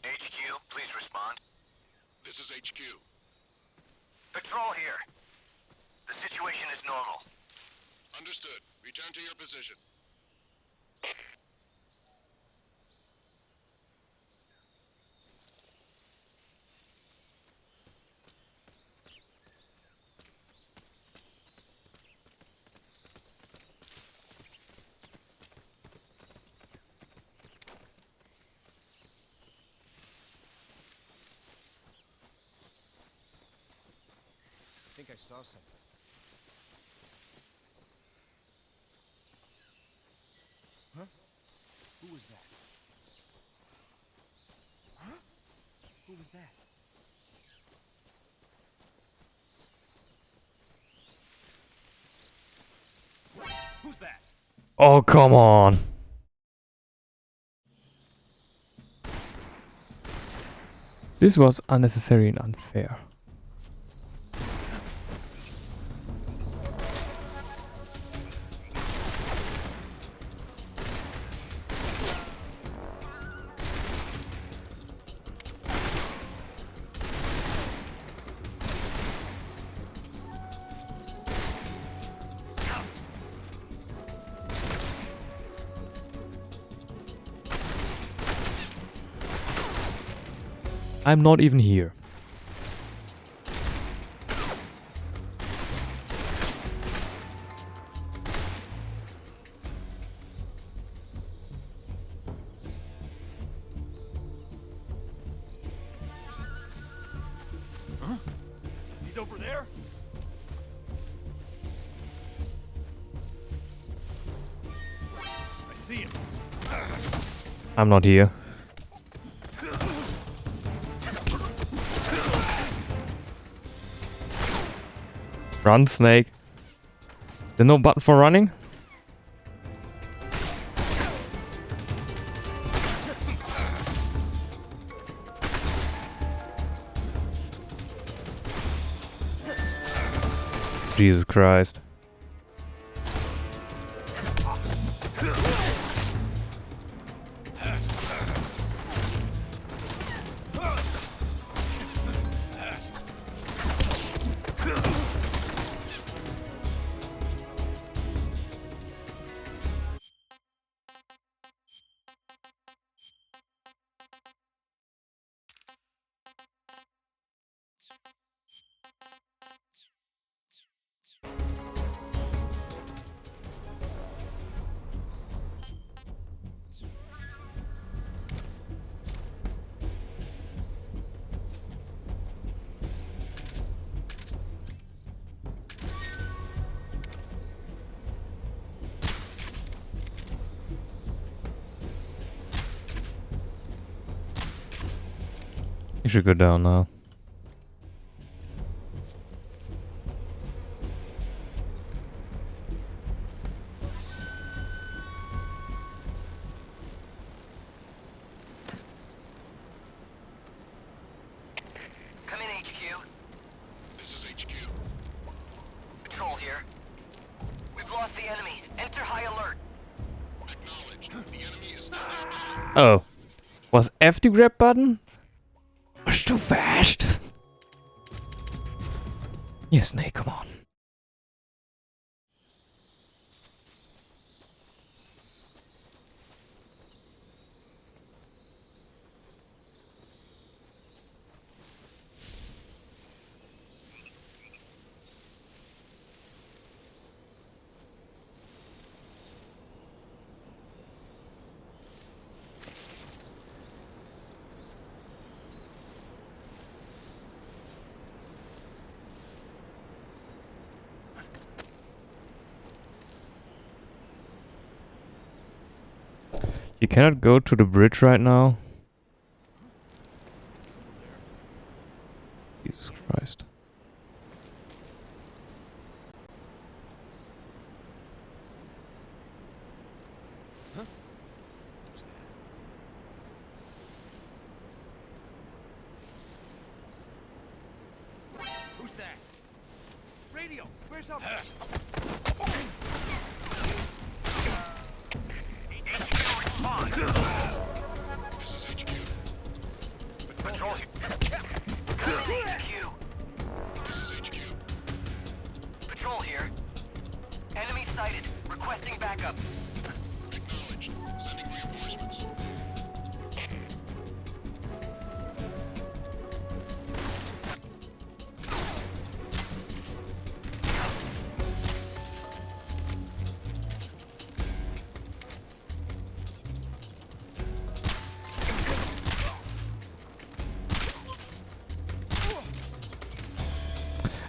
HQ, please respond. This is HQ. Patrol here. The situation is normal. Understood. Return to your position. I think I saw something. Huh? Who was that? Huh? Who was that? Who's that? Oh, come on! This was unnecessary and unfair. I'm not even here. Huh? He's over there? I see him. I'm not here. Run, Snake. There's no button for running? Jesus Christ. You should go down now. Come in, HQ. This is HQ. Patrol here. We've lost the enemy. Enter high alert. Acknowledged. The enemy is still active. Oh. Was F the grab button? Was too fast. Yes, Snake, come on. You cannot go to the bridge right now. Jesus Christ. Who's that? Radio, where's up? This is HQ. Patrol here. HQ. This is HQ. Patrol here. Enemy sighted. Requesting backup. Acknowledged. Sending reinforcements.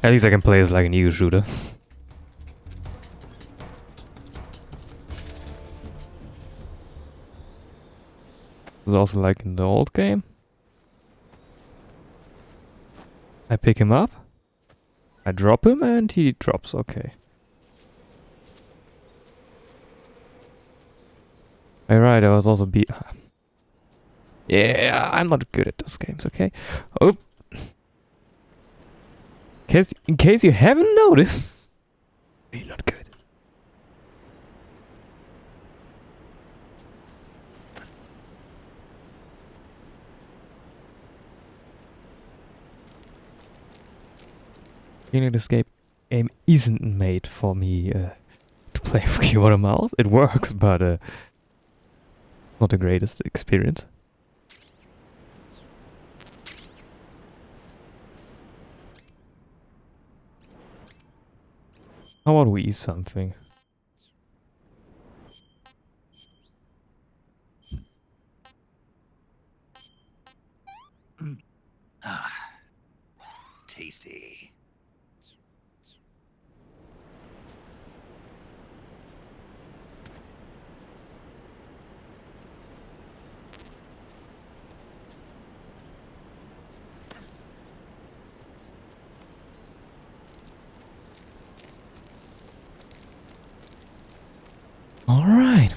At least I can play as like a new shooter. It's also like in the old game. I pick him up. I drop him and he drops, okay. Alright, I was also beat. Yeah, I'm not good at those games, okay? Oh. In case you haven't noticed, you're not good. You know, this game isn't made for me to play with keyboard and mouse. It works, but not the greatest experience. How about we eat something? Tasty. All right.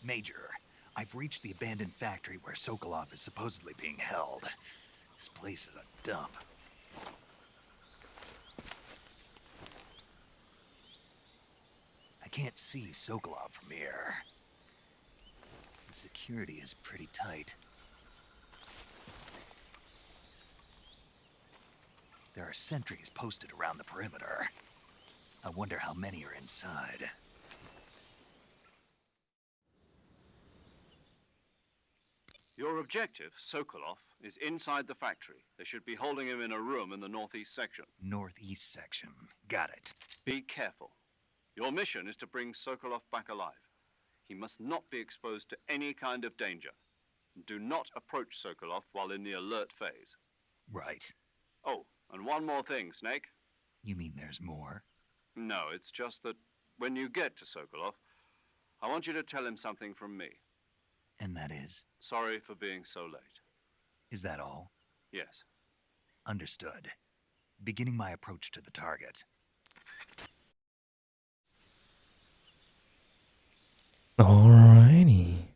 Major, I've reached the abandoned factory where Sokolov is supposedly being held. This place is a dump. I can't see Sokolov from here. The security is pretty tight. There are sentries posted around the perimeter. I wonder how many are inside. Your objective, Sokolov, is inside the factory. They should be holding him in a room in the northeast section. Northeast section. Got it. Be careful. Your mission is to bring Sokolov back alive. He must not be exposed to any kind of danger. Do not approach Sokolov while in the alert phase. Right. Oh, and one more thing, Snake. You mean there's more? No, it's just that when you get to Sokolov, I want you to tell him something from me. And that is? Sorry for being so late. Is that all? Yes. Understood. Beginning my approach to the target. Alrighty.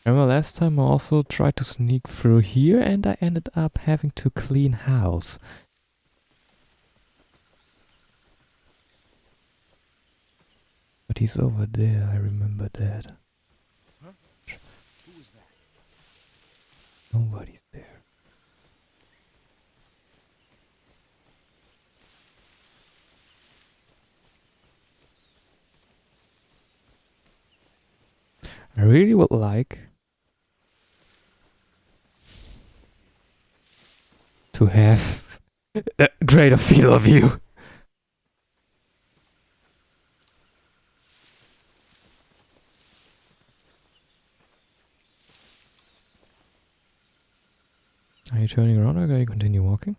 Remember last time I also tried to sneak through here and I ended up having to clean house. But he's over there, I remember that. Huh? Who was that? Nobody's there. I really would like to have a greater field of view. Are you turning around or are you continue walking?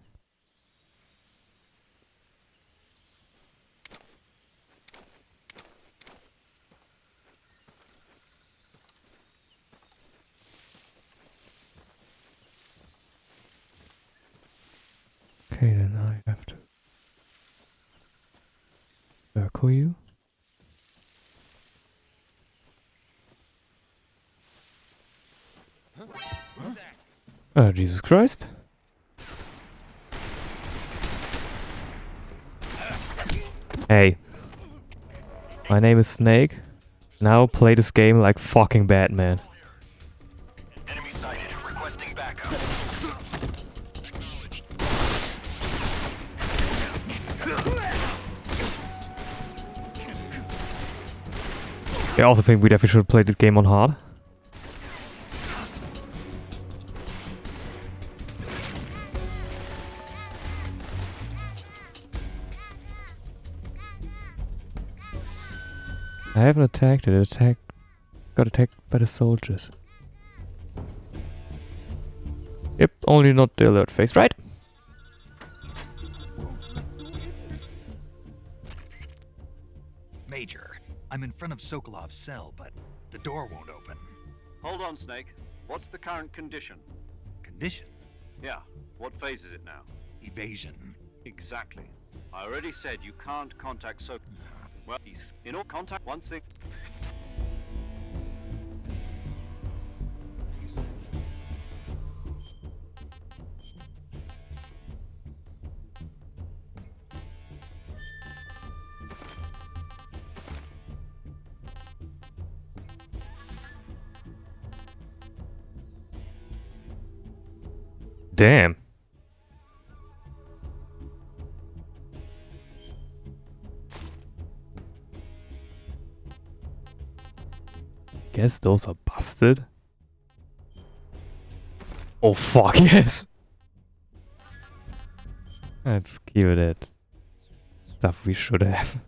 Okay, then I have to circle you. Huh? Who's that? Oh, Jesus Christ. Hey. My name is Snake. Now play this game like fucking Batman. Enemy sighted. Requesting backup. I also think we definitely should play this game on hard. I haven't attacked it. Got attacked by the soldiers. Yep, only not the alert phase, right? Major, I'm in front of Sokolov's cell, but the door won't open. Hold on, Snake. What's the current condition? Condition? Yeah, what phase is it now? Evasion. Exactly. I already said you can't contact Sokolov. Well, he's in all contact one thing. Damn. Guess those are busted. Oh fuck yes. Let's give it that stuff we should have.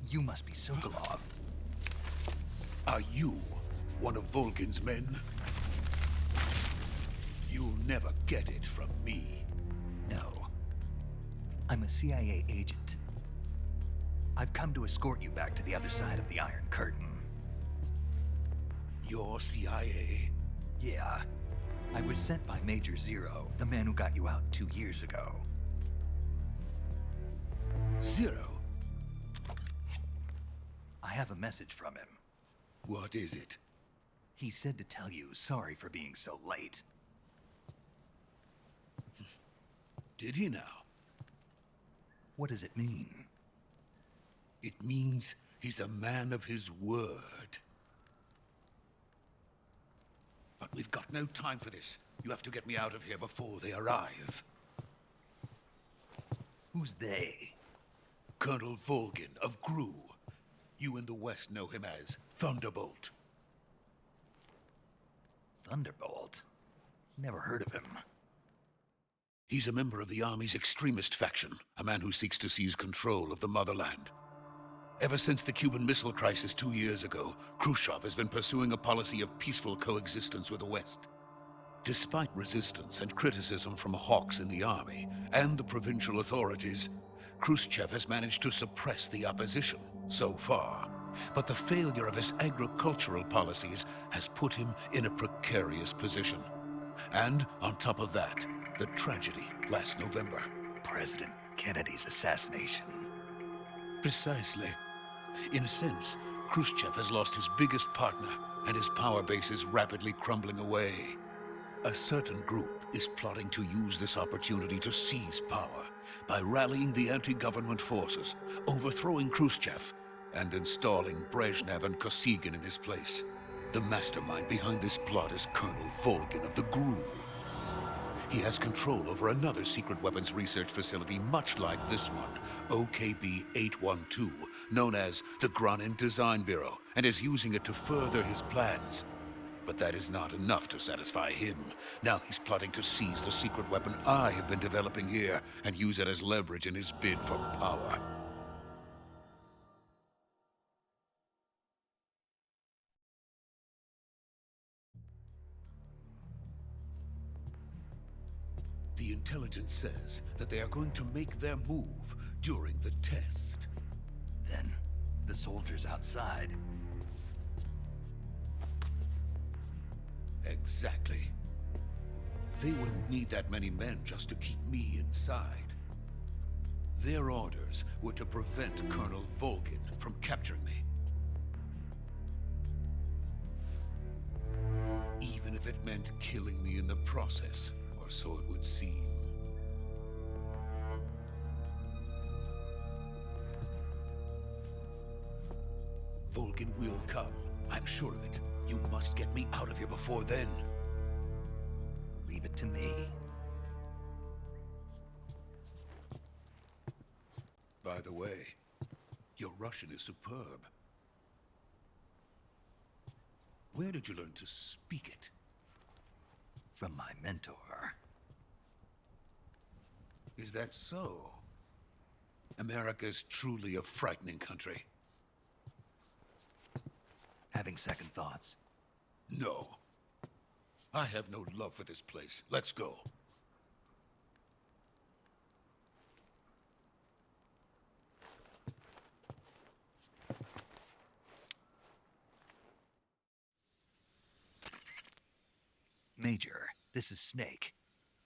You must be Sokolov. Are you one of Volgin's men? You'll never get it from me. No. I'm a CIA agent. I've come to escort you back to the other side of the Iron Curtain. You're CIA? Yeah. I was sent by Major Zero, the man who got you out 2 years ago. Zero? I have a message from him. What is it? He said to tell you sorry for being so late. Did he now? What does it mean? It means he's a man of his word. But we've got no time for this. You have to get me out of here before they arrive. Who's they? Colonel Volgin of GRU. You in the West know him as Thunderbolt. Thunderbolt? Never heard of him. He's a member of the Army's extremist faction, a man who seeks to seize control of the motherland. Ever since the Cuban Missile Crisis 2 years ago, Khrushchev has been pursuing a policy of peaceful coexistence with the West. Despite resistance and criticism from hawks in the Army and the provincial authorities, Khrushchev has managed to suppress the opposition so far. But the failure of his agricultural policies has put him in a precarious position. And on top of that, the tragedy last November. President Kennedy's assassination. Precisely. In a sense, Khrushchev has lost his biggest partner, and his power base is rapidly crumbling away. A certain group is plotting to use this opportunity to seize power by rallying the anti-government forces, overthrowing Khrushchev, and installing Brezhnev and Kosygin in his place. The mastermind behind this plot is Colonel Volgin of the GRU. He has control over another secret weapons research facility much like this one, OKB-812, known as the Granin Design Bureau, and is using it to further his plans. But that is not enough to satisfy him. Now he's plotting to seize the secret weapon I have been developing here and use it as leverage in his bid for power. The intelligence says that they are going to make their move during the test. Then, the soldiers outside. Exactly. They wouldn't need that many men just to keep me inside. Their orders were to prevent Colonel Volgin from capturing me. Even if it meant killing me in the process, or so it would seem. Volgin will come. I'm sure of it. You must get me out of here before then. Leave it to me. By the way, your Russian is superb. Where did you learn to speak it? From my mentor. Is that so? America's truly a frightening country. Having second thoughts? No. I have no love for this place. Let's go. Major, this is Snake.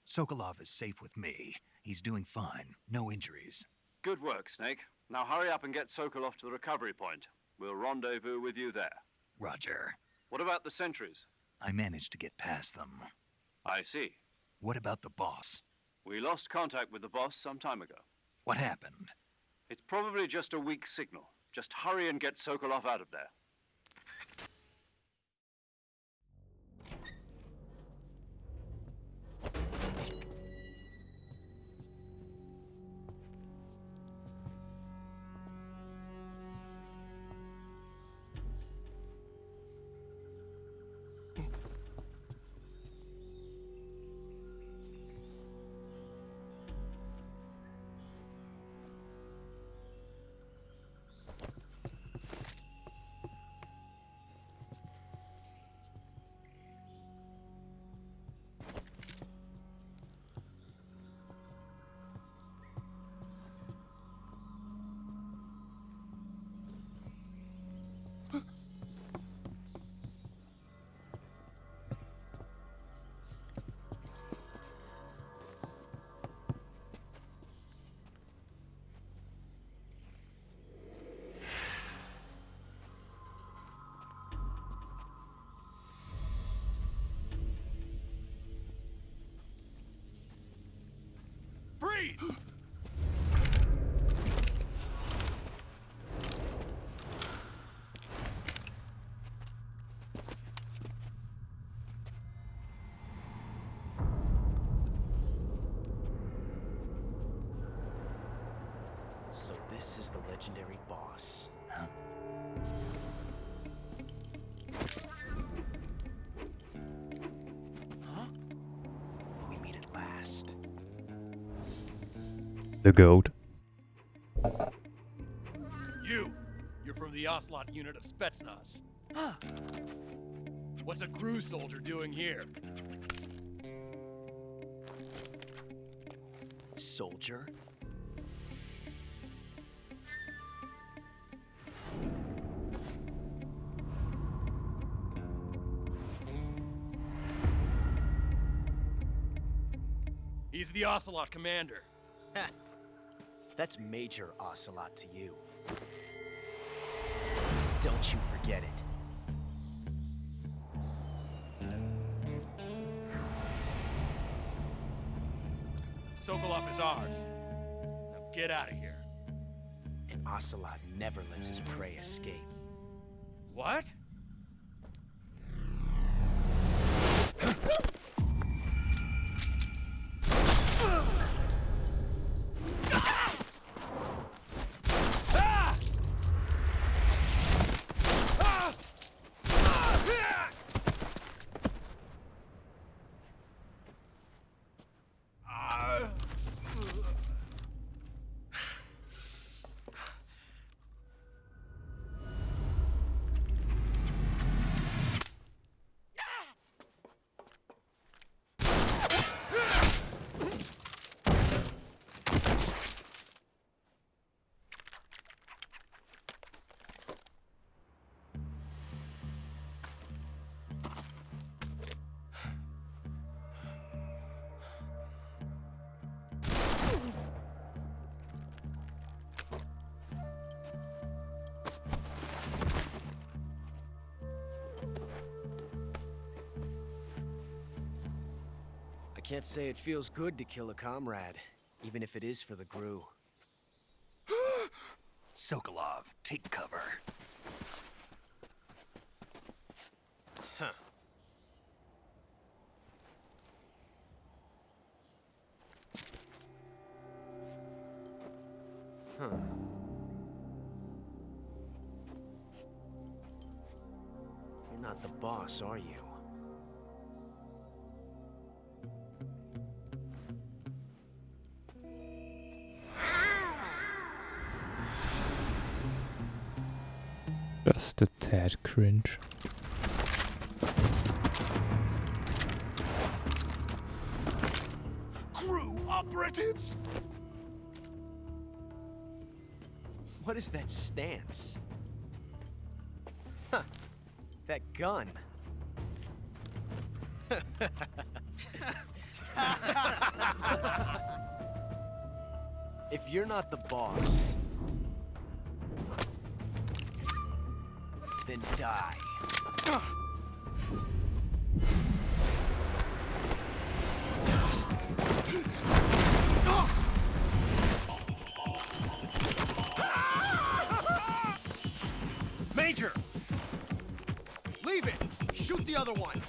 Sokolov is safe with me. He's doing fine. No injuries. Good work, Snake. Now hurry up and get Sokolov to the recovery point. We'll rendezvous with you there. Roger. What about the sentries? I managed to get past them. I see. What about the boss? We lost contact with the boss some time ago. What happened? It's probably just a weak signal. Just hurry and get Sokolov out of there. Freeze! So this is the legendary boss, huh? Huh? We meet at last. The goat. You're from the Ocelot unit of Spetsnaz. Huh. What's a GRU soldier doing here? Soldier? He's the Ocelot commander. That's Major Ocelot to you. Don't you forget it. Sokolov is ours. Now get out of here. An Ocelot never lets his prey escape. What? I can't say it feels good to kill a comrade, even if it is for the Gru. Sokolov, take cover. Huh. Huh. You're not the boss, are you? Just a tad cringe. Crew operatives! What is that stance? Huh. That gun. If you're not the boss, then die. Major! Leave it! Shoot the other one!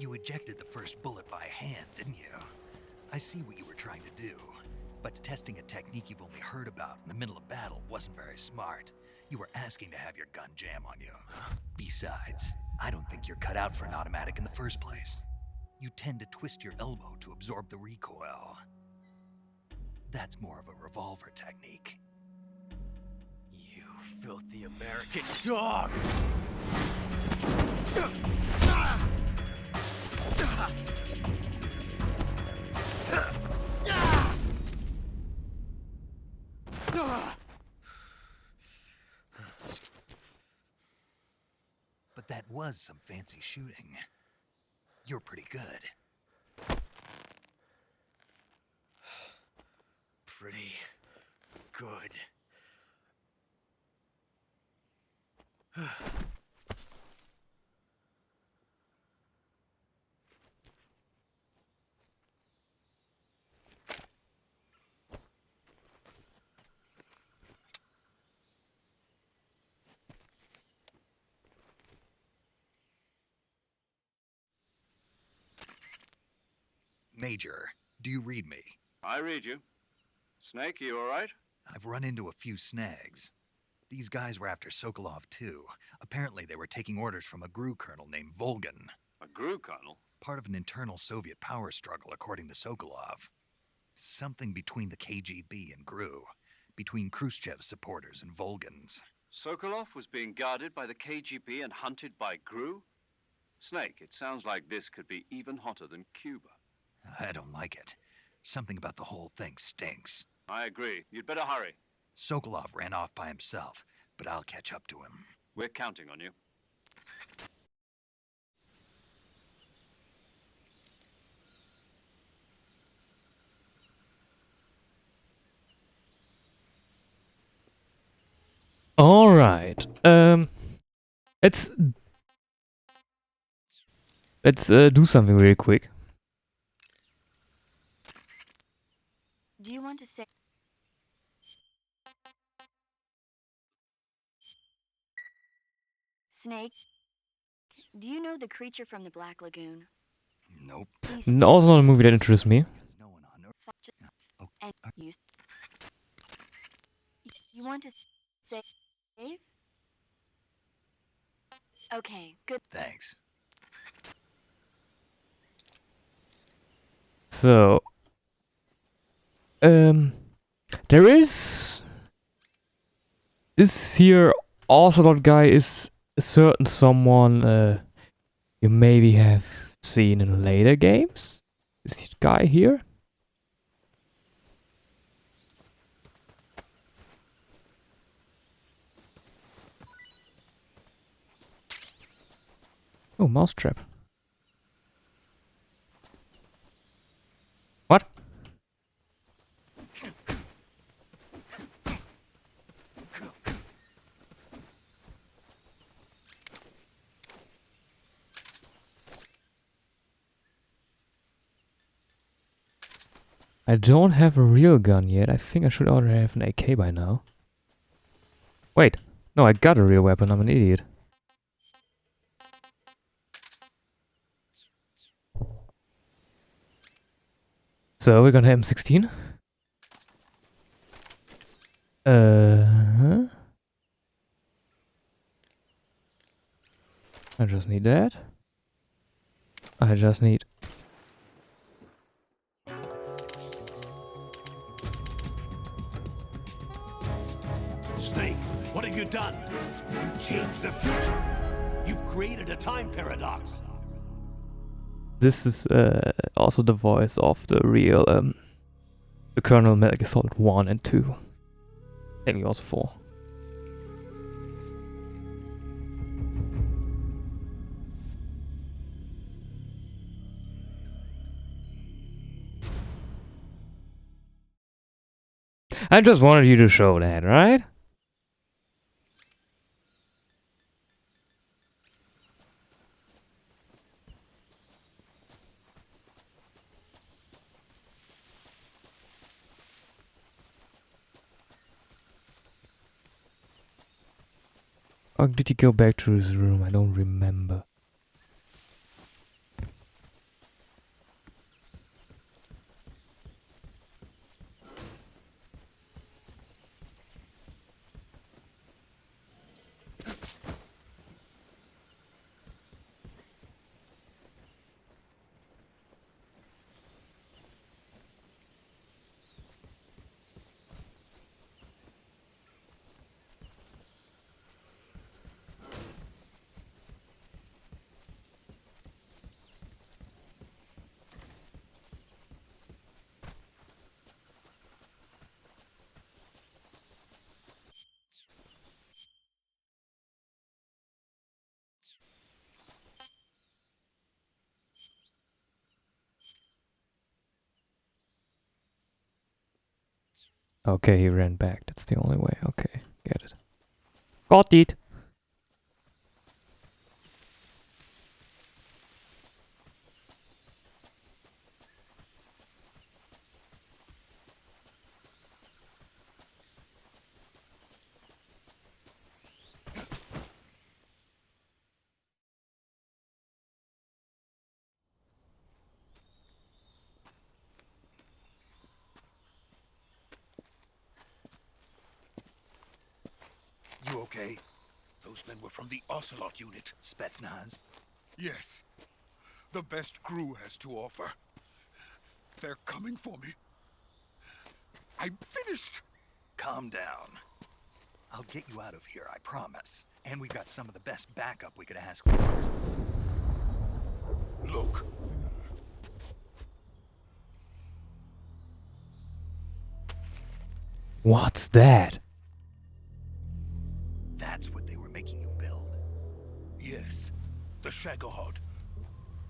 You ejected the first bullet by hand, didn't you? I see what you were trying to do. But testing a technique you've only heard about in the middle of battle wasn't very smart. You were asking to have your gun jam on you. Besides, I don't think you're cut out for an automatic in the first place. You tend to twist your elbow to absorb the recoil. That's more of a revolver technique. You filthy American dog! But that was some fancy shooting. You're pretty good. Pretty good. Major, do you read me? I read you. Snake, you all right? I've run into a few snags. These guys were after Sokolov too. Apparently they were taking orders from a GRU colonel named Volgan. A GRU colonel? Part of an internal Soviet power struggle, according to Sokolov. Something between the KGB and GRU. Between Khrushchev's supporters and Volgan's. Sokolov was being guarded by the KGB and hunted by GRU? Snake, it sounds like this could be even hotter than Cuba. I don't like it. Something about the whole thing stinks. I agree. You'd better hurry. Sokolov ran off by himself, but I'll catch up to him. We're counting on you. All right. Let's do something really quick. Do you want to say... Snake, do you know the creature from the Black Lagoon? Nope. Also not a movie that interests me. No one on Earth. And you want to save? Okay, good. Thanks. So, there is this here Ocelot guy is a certain someone you maybe have seen in later games. This guy here. Oh, mousetrap. What? I don't have a real gun yet. I think I should already have an AK by now. Wait. No, I got a real weapon. I'm an idiot. So we're gonna M16. I just need that. I just need... Snake, what have you done? You changed the future. You've created a time paradox. This is also the voice of the real the Colonel Metal Gear Solid 1 and 2. Maybe also 4. I just wanted you to show that, right? Or did he go back to his room? I don't remember. Okay, he ran back. That's the only way. Okay, get it. Got it! You okay? Those men were from the Ocelot unit. Spetsnaz? Yes. The best crew has to offer. They're coming for me. I'm finished. Calm down. I'll get you out of here, I promise. And we've got some of the best backup we could ask for. Look. What's that? That's what they were making you build. Yes. The Shagohod.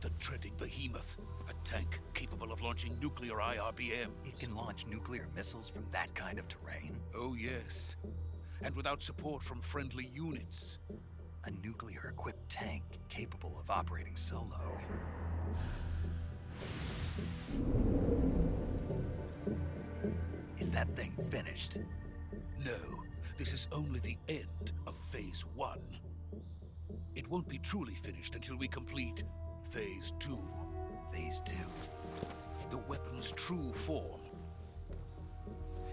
The treading behemoth. A tank capable of launching nuclear IRBMs. It can launch nuclear missiles from that kind of terrain? Oh, yes. And without support from friendly units. A nuclear-equipped tank capable of operating solo. Is that thing finished? No, this is only the end of Phase 1. It won't be truly finished until we complete Phase 2. Phase 2? The weapon's true form.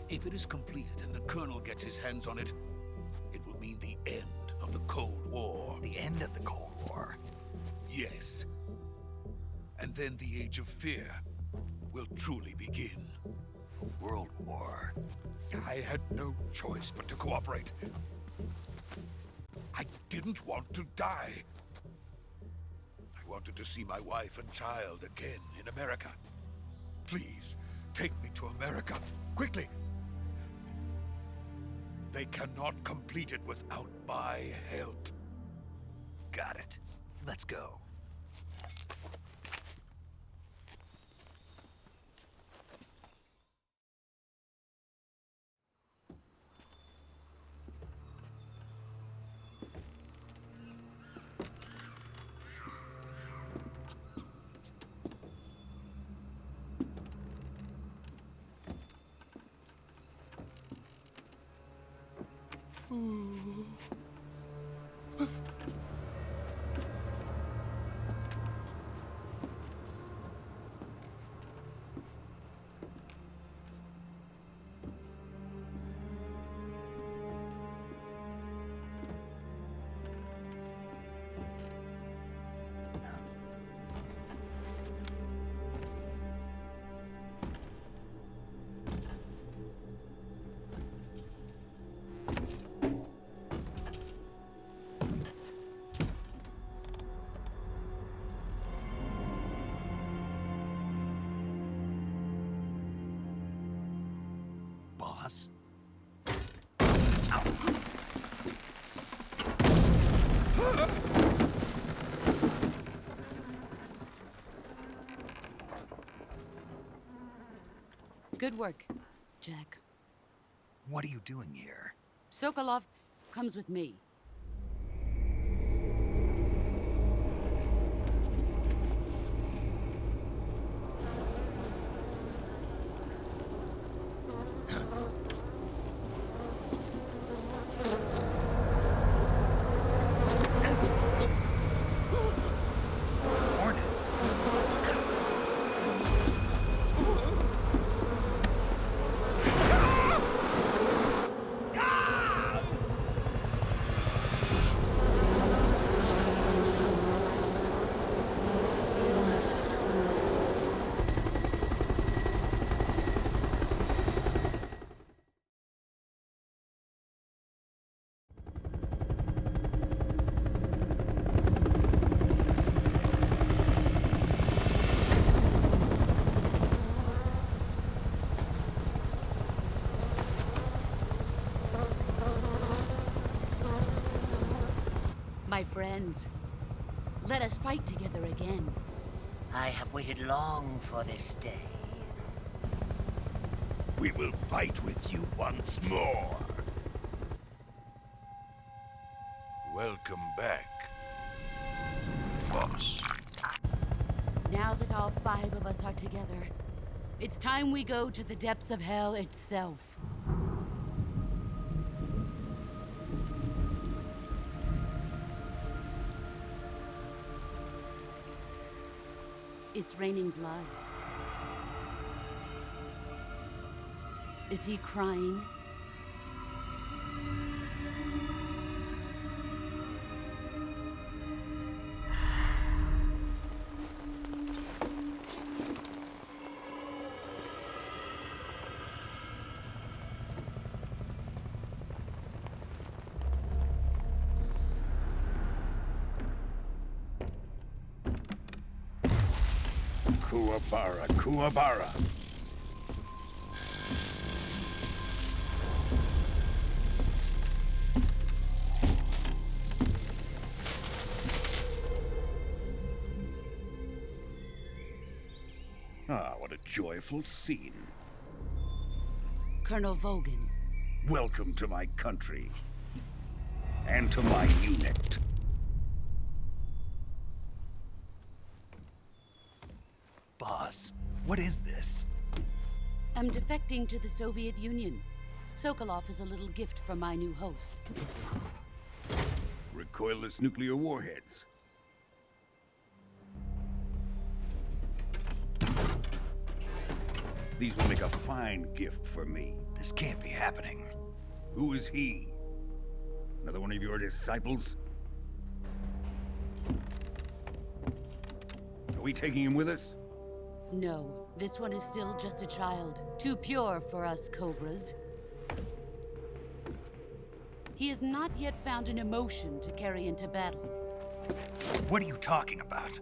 If it is completed and the Colonel gets his hands on it, it will mean the end of the Cold War. The end of the Cold War? Yes. And then the Age of Fear will truly begin. A world war? I had no choice but to cooperate. I didn't want to die. I wanted to see my wife and child again in America. Please, take me to America, quickly. They cannot complete it without my help. Got it. Let's go. Boss? Good work, Jack. What are you doing here? Sokolov comes with me. Hornets? My friends, let us fight together again. I have waited long for this day. We will fight with you once more. Welcome back, boss. Now that all 5 of us are together, it's time we go to the depths of hell itself. It's raining blood. Is he crying? Kuwabara, Kuwabara. Ah, what a joyful scene. Colonel Vogan. Welcome to my country. And to my unit. Boss, what is this? I'm defecting to the Soviet Union. Sokolov is a little gift from my new hosts. Recoilless nuclear warheads. These will make a fine gift for me. This can't be happening. Who is he? Another one of your disciples? Are we taking him with us? No, this one is still just a child. Too pure for us Cobras. He has not yet found an emotion to carry into battle. What are you talking about?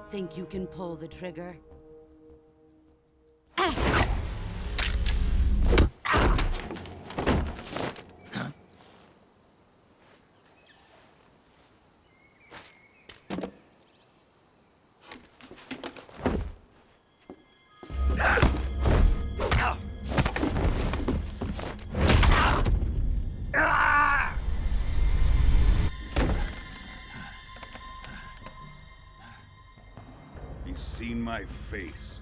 Think you can pull the trigger? He's seen my face.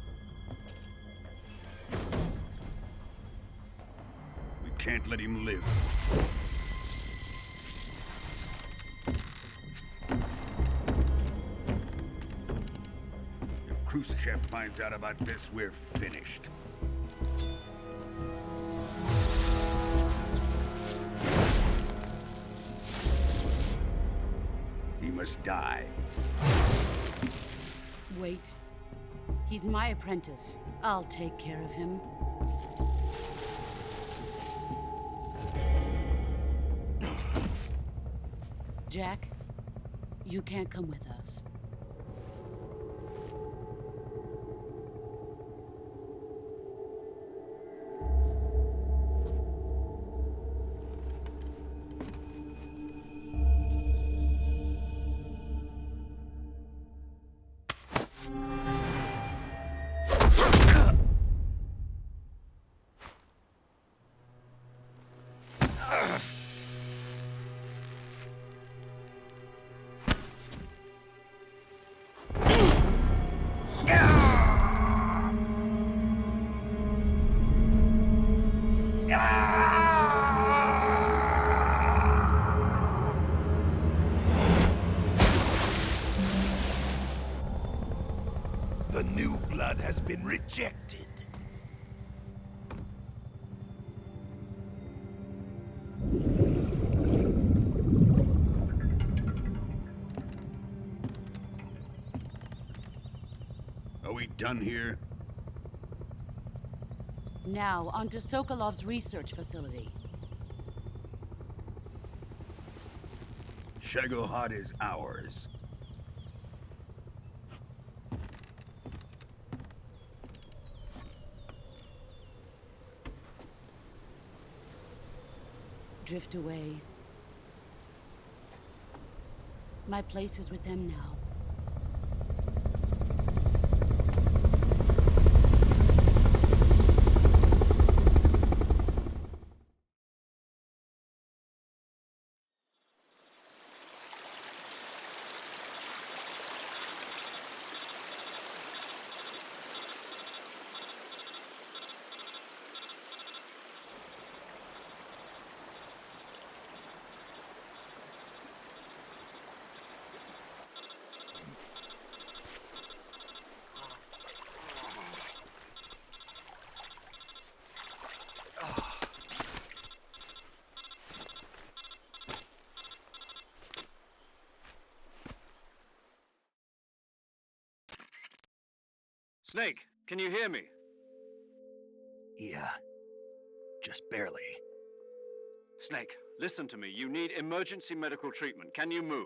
We can't let him live. If Khrushchev finds out about this, we're finished. He must die. Wait. He's my apprentice. I'll take care of him. Jack, you can't come with us. The new blood has been rejected. Are we done here? Now, onto Sokolov's research facility. Shagohod is ours. Drift away. My place is with them now. Snake, can you hear me? Yeah. Just barely. Snake, listen to me. You need emergency medical treatment. Can you move?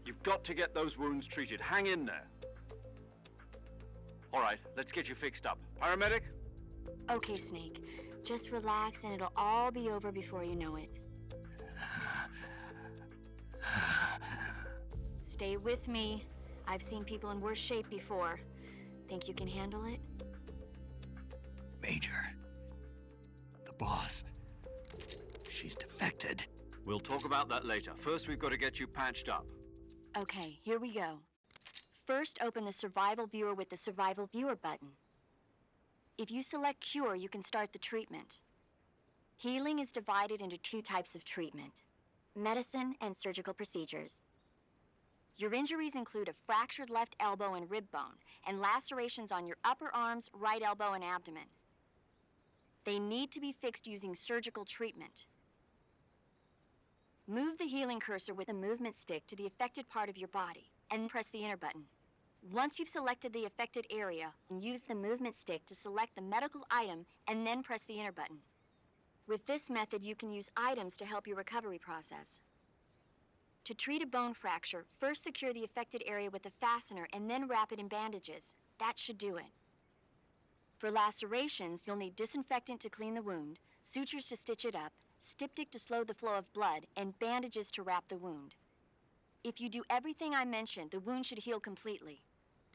You've got to get those wounds treated. Hang in there. All right, let's get you fixed up. Paramedic? Okay, Snake. Just relax and it'll all be over before you know it. Stay with me. I've seen people in worse shape before. Think you can handle it? Major. The boss. She's defected. We'll talk about that later. First, we've got to get you patched up. Okay, here we go. First, open the Survival Viewer with the Survival Viewer button. If you select Cure, you can start the treatment. Healing is divided into 2 types of treatment: medicine and surgical procedures. Your injuries include a fractured left elbow and rib bone, and lacerations on your upper arms, right elbow, and abdomen. They need to be fixed using surgical treatment. Move the healing cursor with a movement stick to the affected part of your body, and press the enter button. Once you've selected the affected area, use the movement stick to select the medical item, and then press the enter button. With this method, you can use items to help your recovery process. To treat a bone fracture, first secure the affected area with a fastener and then wrap it in bandages. That should do it. For lacerations, you'll need disinfectant to clean the wound, sutures to stitch it up, styptic to slow the flow of blood, and bandages to wrap the wound. If you do everything I mentioned, the wound should heal completely.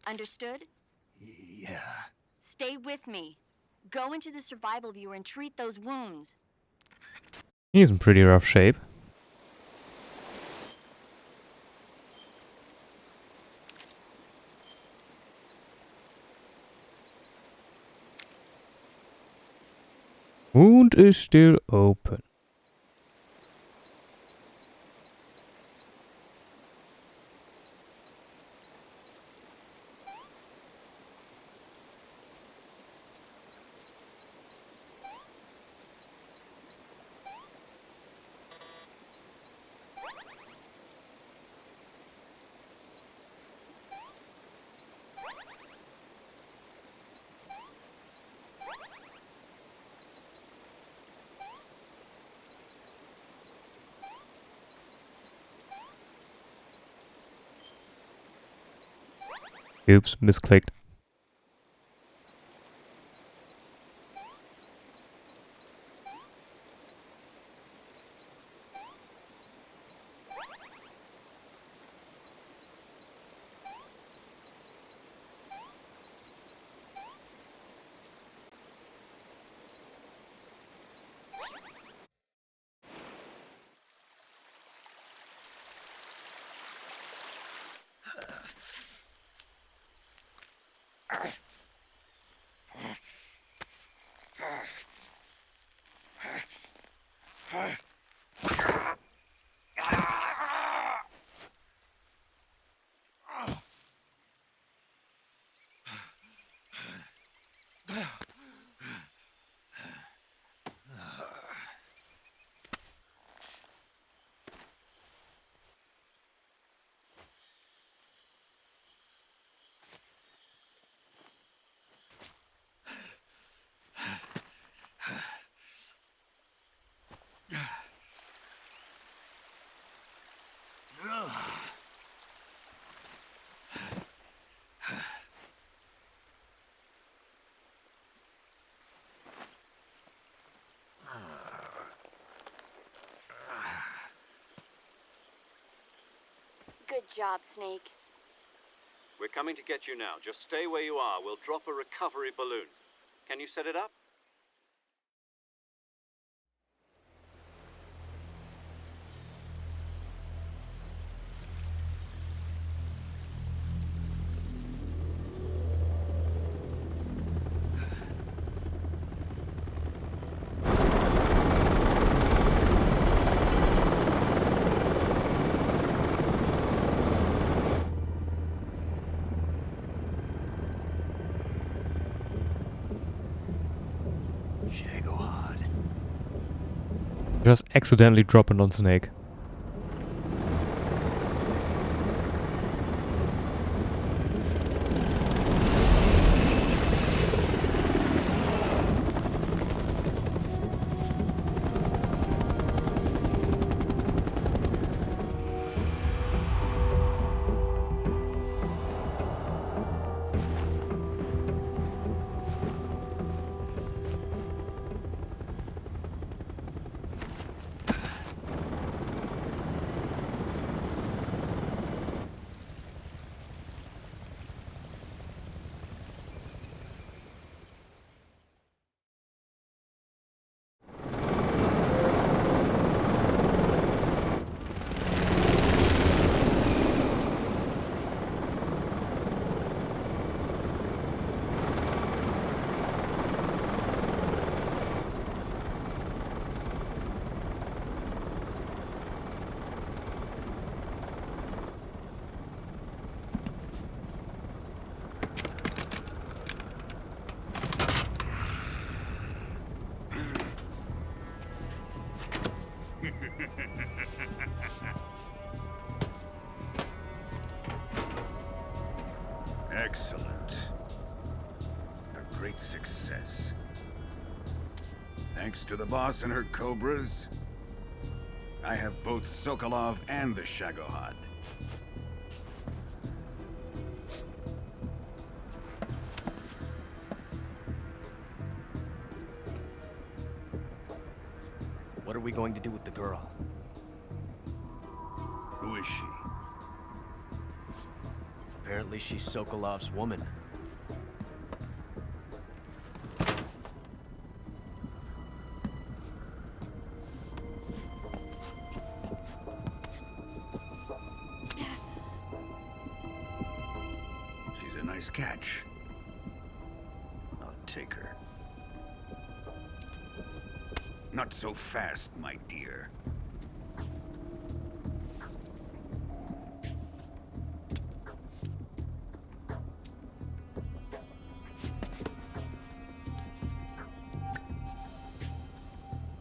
Understood? Yeah. Stay with me. Go into the Survival Viewer and treat those wounds. He's in pretty rough shape. Wound is still open. Oops, misclicked. Good job, Snake. We're coming to get you now. Just stay where you are. We'll drop a recovery balloon. Can you set it up? Just accidentally dropping on Snake. Excellent. A great success. Thanks to the boss and her cobras, I have both Sokolov and the Shagohod. What are we going to do with the girl? Who is she? Apparently she's Sokolov's woman. She's a nice catch. I'll take her. Not so fast, my dear.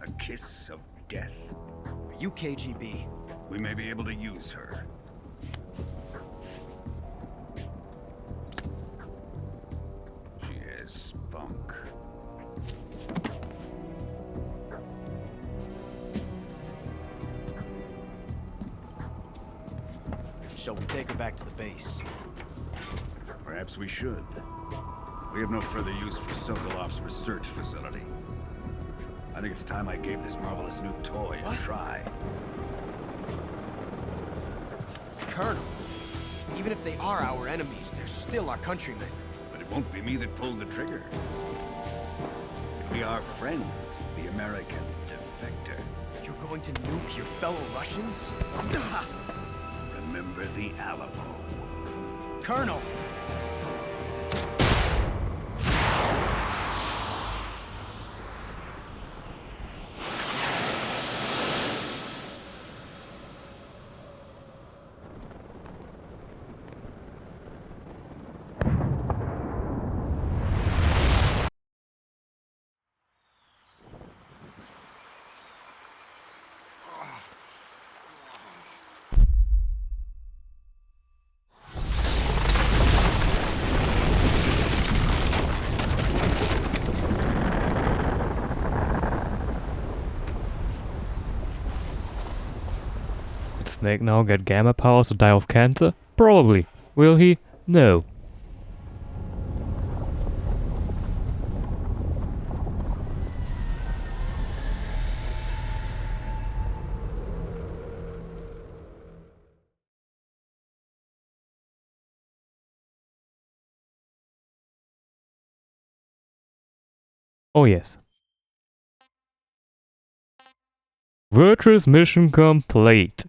A kiss of death? Are you KGB? We may be able to use her. She has spunk. Shall we take her back to the base? Perhaps we should. We have no further use for Sokolov's research facility. I think it's time I gave this marvelous new toy a try. Colonel, even if they are our enemies, they're still our countrymen. But it won't be me that pulled the trigger. It'll be our friend, the American defector. You're going to nuke your fellow Russians? Remember the Alamo. Colonel! Snake now get gamma powers to die of cancer? Probably. Will he? No. Oh yes. Virtuous mission complete.